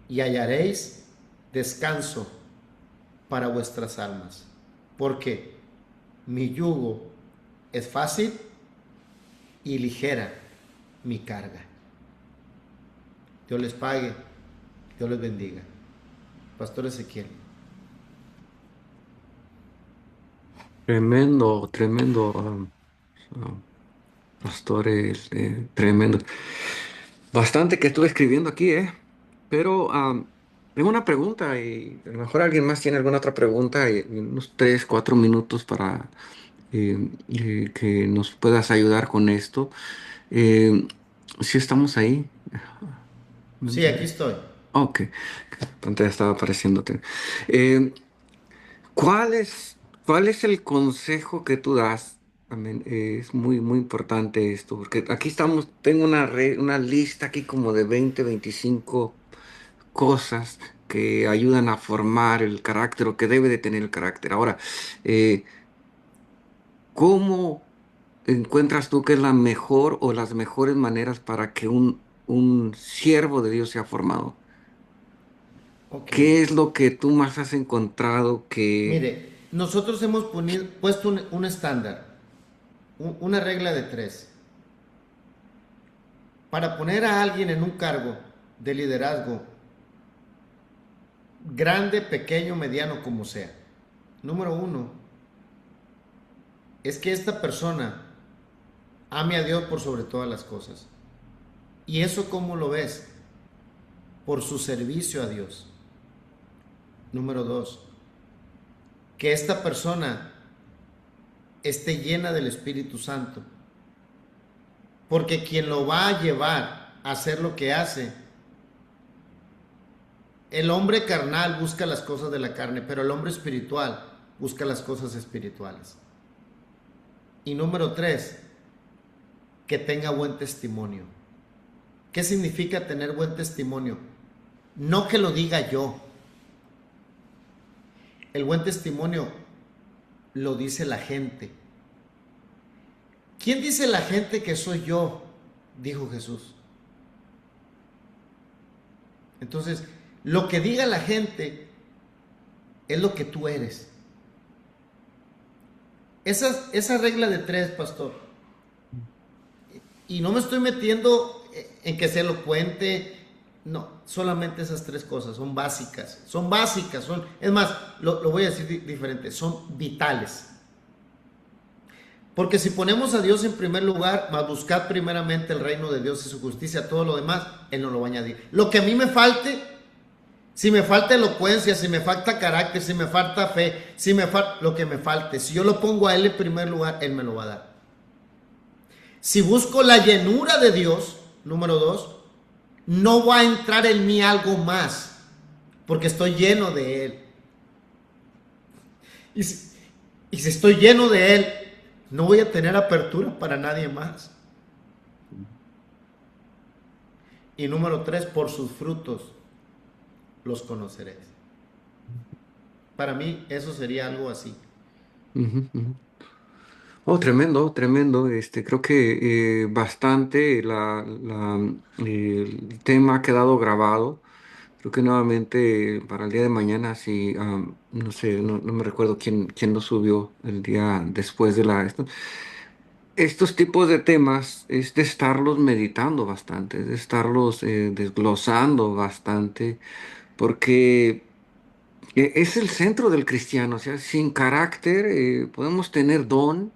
y hallaréis descanso para vuestras almas, porque mi yugo es fácil y ligera mi carga. Dios les pague, Dios les bendiga. Pastor Ezequiel. Tremendo, tremendo, ah, pastores, tremendo. Bastante que estuve escribiendo aquí, ¿eh? Pero tengo una pregunta y a lo mejor alguien más tiene alguna otra pregunta y unos 3, 4 minutos para que nos puedas ayudar con esto. Eh, si estamos ahí. Sí, aquí estoy. Ok, la pantalla estaba apareciéndote. Eh, ¿Cuál cuál es el consejo que tú das? Amén. Es muy, muy importante esto, porque aquí estamos, tengo una lista aquí como de 20, 25 cosas que ayudan a formar el carácter o que debe de tener el carácter. Ahora, eh, ¿cómo encuentras tú que es la mejor o las mejores maneras para que un siervo de Dios sea formado? Ok. ¿Qué es lo que tú más has encontrado que... Mire, nosotros hemos puesto un estándar, una regla de tres. Para poner a alguien en un cargo de liderazgo, grande, pequeño, mediano, como sea. Número uno, es que esta persona ame a Dios por sobre todas las cosas. ¿Y eso cómo lo ves? Por su servicio a Dios. Número dos, que esta persona esté llena del Espíritu Santo. Porque quien lo va a llevar a hacer lo que hace, el hombre carnal busca las cosas de la carne, pero el hombre espiritual busca las cosas espirituales. Y número tres, que tenga buen testimonio. ¿Qué significa tener buen testimonio? No que lo diga yo. El buen testimonio lo dice la gente. ¿Quién dice la gente que soy yo? Dijo Jesús. Entonces, lo que diga la gente es lo que tú eres. Esa regla de tres, pastor. Y no me estoy metiendo en que sea elocuente. No, solamente esas tres cosas son básicas. Son básicas. Es más, lo voy a decir diferente. Son vitales. Porque si ponemos a Dios en primer lugar, más buscar primeramente el reino de Dios y su justicia, todo lo demás, Él no lo va a añadir. Lo que a mí me falte, si me falta elocuencia, si me falta carácter, si me falta fe, si me falta lo que me falte, si yo lo pongo a Él en primer lugar, Él me lo va a dar. Si busco la llenura de Dios, número dos, no va a entrar en mí algo más, porque estoy lleno de Él. Y si estoy lleno de Él, no voy a tener apertura para nadie más. Y número tres, por sus frutos los conoceréis. Para mí eso sería algo así. Ujú, ujú. Oh, tremendo, tremendo. Creo que bastante el tema ha quedado grabado. Creo que nuevamente para el día de mañana, si no sé, no me recuerdo quién lo subió el día después de estos tipos de temas es de estarlos meditando bastante, de estarlos desglosando bastante, porque es el centro del cristiano. O sea, sin carácter podemos tener don,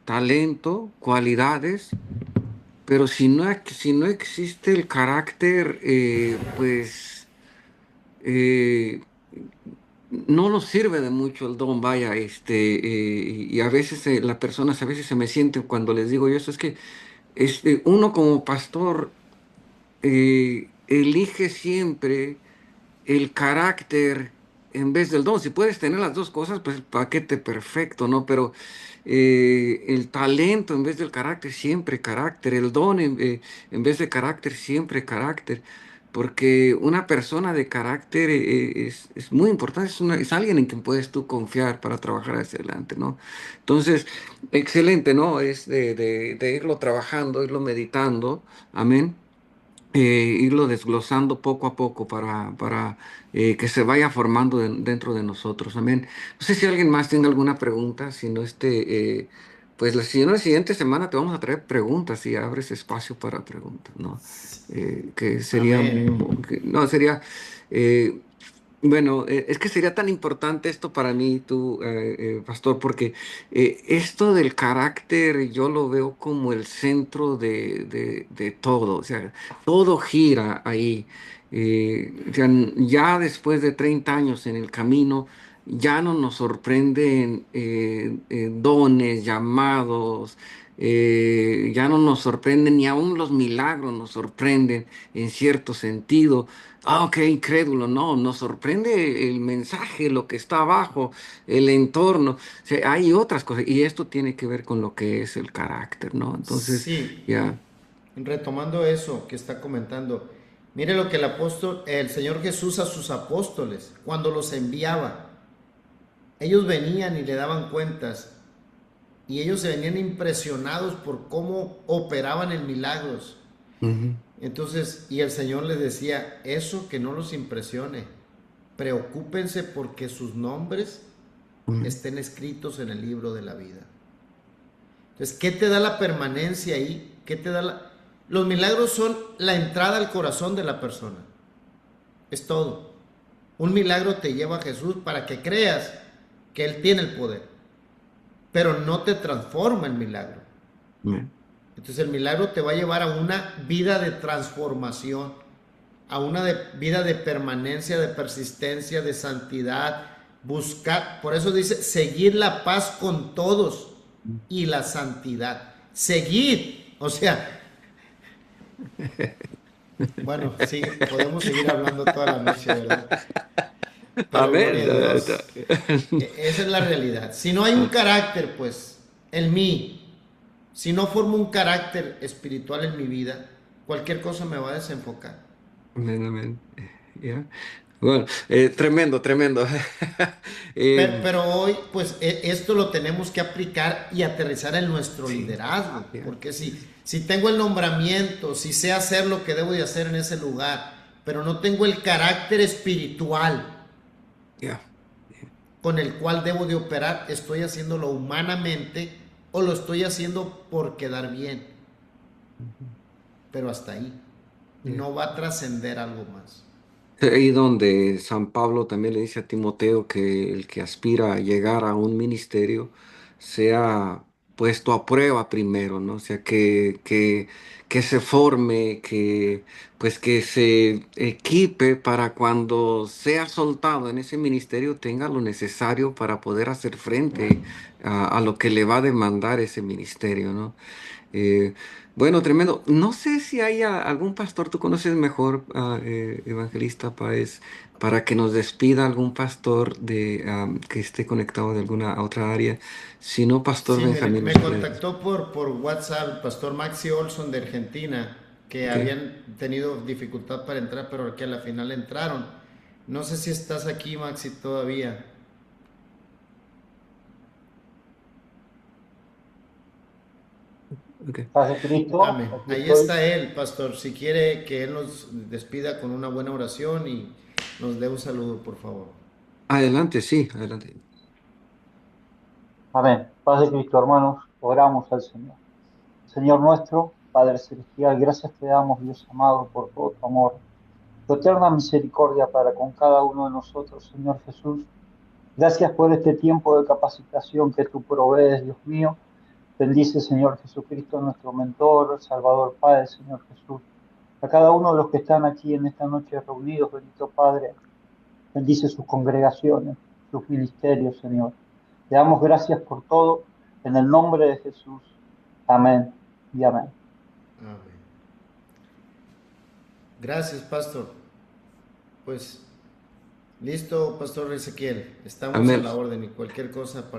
talento, cualidades, pero si no existe el carácter, pues eh, no nos sirve de mucho el don, vaya, y a veces las personas a veces se me sienten cuando les digo yo eso, es que uno como pastor elige siempre el carácter en vez del don. Si puedes tener las dos cosas, pues el paquete perfecto, ¿no? Pero el talento en vez del carácter, siempre carácter. El don en vez de carácter, siempre carácter. porque una persona de carácter es muy importante, es alguien en quien puedes tú confiar para trabajar hacia adelante, ¿no? Entonces, excelente, ¿no? Es de irlo trabajando, irlo meditando, amén, irlo desglosando poco a poco para que se vaya formando dentro de nosotros. Amén. No sé si alguien más tenga alguna pregunta, si no pues la siguiente semana te vamos a traer preguntas y abres espacio para preguntas, ¿no? Que sería, Amén. no, sería, eh, bueno, es que sería tan importante esto para mí, tú, pastor, porque esto del carácter yo lo veo como el centro de todo, o sea, todo gira ahí. O sea, ya después de 30 años en el camino, ya no nos sorprenden dones, llamados, ya no nos sorprenden, ni aún los milagros nos sorprenden en cierto sentido. Ah, ok, incrédulo, no, nos sorprende el mensaje, lo que está abajo, el entorno. O sea, hay otras cosas, y esto tiene que ver con lo que es el carácter, ¿no? Entonces, Sí, ya. retomando eso que está comentando, mire lo que el Señor Jesús a sus apóstoles, cuando los enviaba, ellos venían y le daban cuentas y ellos se venían impresionados por cómo operaban en milagros. Ujú, Entonces, y el Señor les decía, eso que no los impresione, preocúpense porque sus nombres ujú, estén escritos en el libro de la vida. Entonces, ¿qué te da la permanencia ahí? ¿Qué te da la... Los milagros son la entrada al corazón de la persona. Es todo. Un milagro te lleva a Jesús para que creas que Él tiene el poder, pero no te transforma el milagro. bien, Entonces el milagro te va a llevar a una vida de transformación, a una vida de permanencia, de persistencia, de santidad, buscar, por eso dice, seguir la paz con todos y la santidad. Seguir, o sea, bueno, sí, podemos seguir hablando toda la noche, ¿verdad? Pero gloria amén. a Dios, esa es la realidad. Si no hay un carácter, pues, en mí, si no formo un carácter espiritual en mi vida, cualquier cosa me va a desenfocar. Amén, amén. Ya. Bueno, tremendo, tremendo. Pero hoy, pues esto lo tenemos que aplicar y aterrizar en nuestro Sí, liderazgo, ya, porque si tengo el nombramiento, si sé hacer lo que debo de hacer en ese lugar, pero no tengo el carácter espiritual ya. con el cual debo de operar, estoy haciéndolo humanamente o lo estoy haciendo por quedar bien, pero hasta ahí. Ya. No va a trascender algo más. Ahí donde San Pablo también le dice a Timoteo que el que aspira a llegar a un ministerio sea puesto a prueba primero, ¿no? O sea, que se forme, pues que se equipe para cuando sea soltado en ese ministerio tenga lo necesario para poder hacer frente a lo que le va a demandar ese ministerio, ¿no? Eh, bueno, tremendo. No sé si hay algún pastor, tú conoces mejor, Evangelista Páez, para que nos despida algún pastor que esté conectado de alguna otra área. Si no, Pastor Sí, Benjamín, me nos puede. contactó por WhatsApp el pastor Maxi Olson de Argentina, que Ok. habían tenido dificultad para entrar, pero que a la final entraron. No sé si estás aquí, Maxi, todavía. Ok. Paz de Cristo, Amén. aquí Ahí estoy. está él, pastor. Si quiere que él nos despida con una buena oración y nos dé un saludo, por favor. Adelante, sí, adelante. Amén. Paz de Cristo, hermanos, oramos al Señor. Señor nuestro, Padre Celestial, gracias te damos, Dios amado, por todo tu amor, tu eterna misericordia para con cada uno de nosotros, Señor Jesús. Gracias por este tiempo de capacitación que tú provees, Dios mío. Bendice, Señor Jesucristo, nuestro mentor, Salvador Padre, Señor Jesús. A cada uno de los que están aquí en esta noche reunidos, bendito Padre. Bendice sus congregaciones, sus ministerios, Señor. Te damos gracias por todo, en el nombre de Jesús. Amén y amén. Amén. Gracias, pastor. Pues listo, pastor Ezequiel. Estamos a Amén. la orden y cualquier cosa.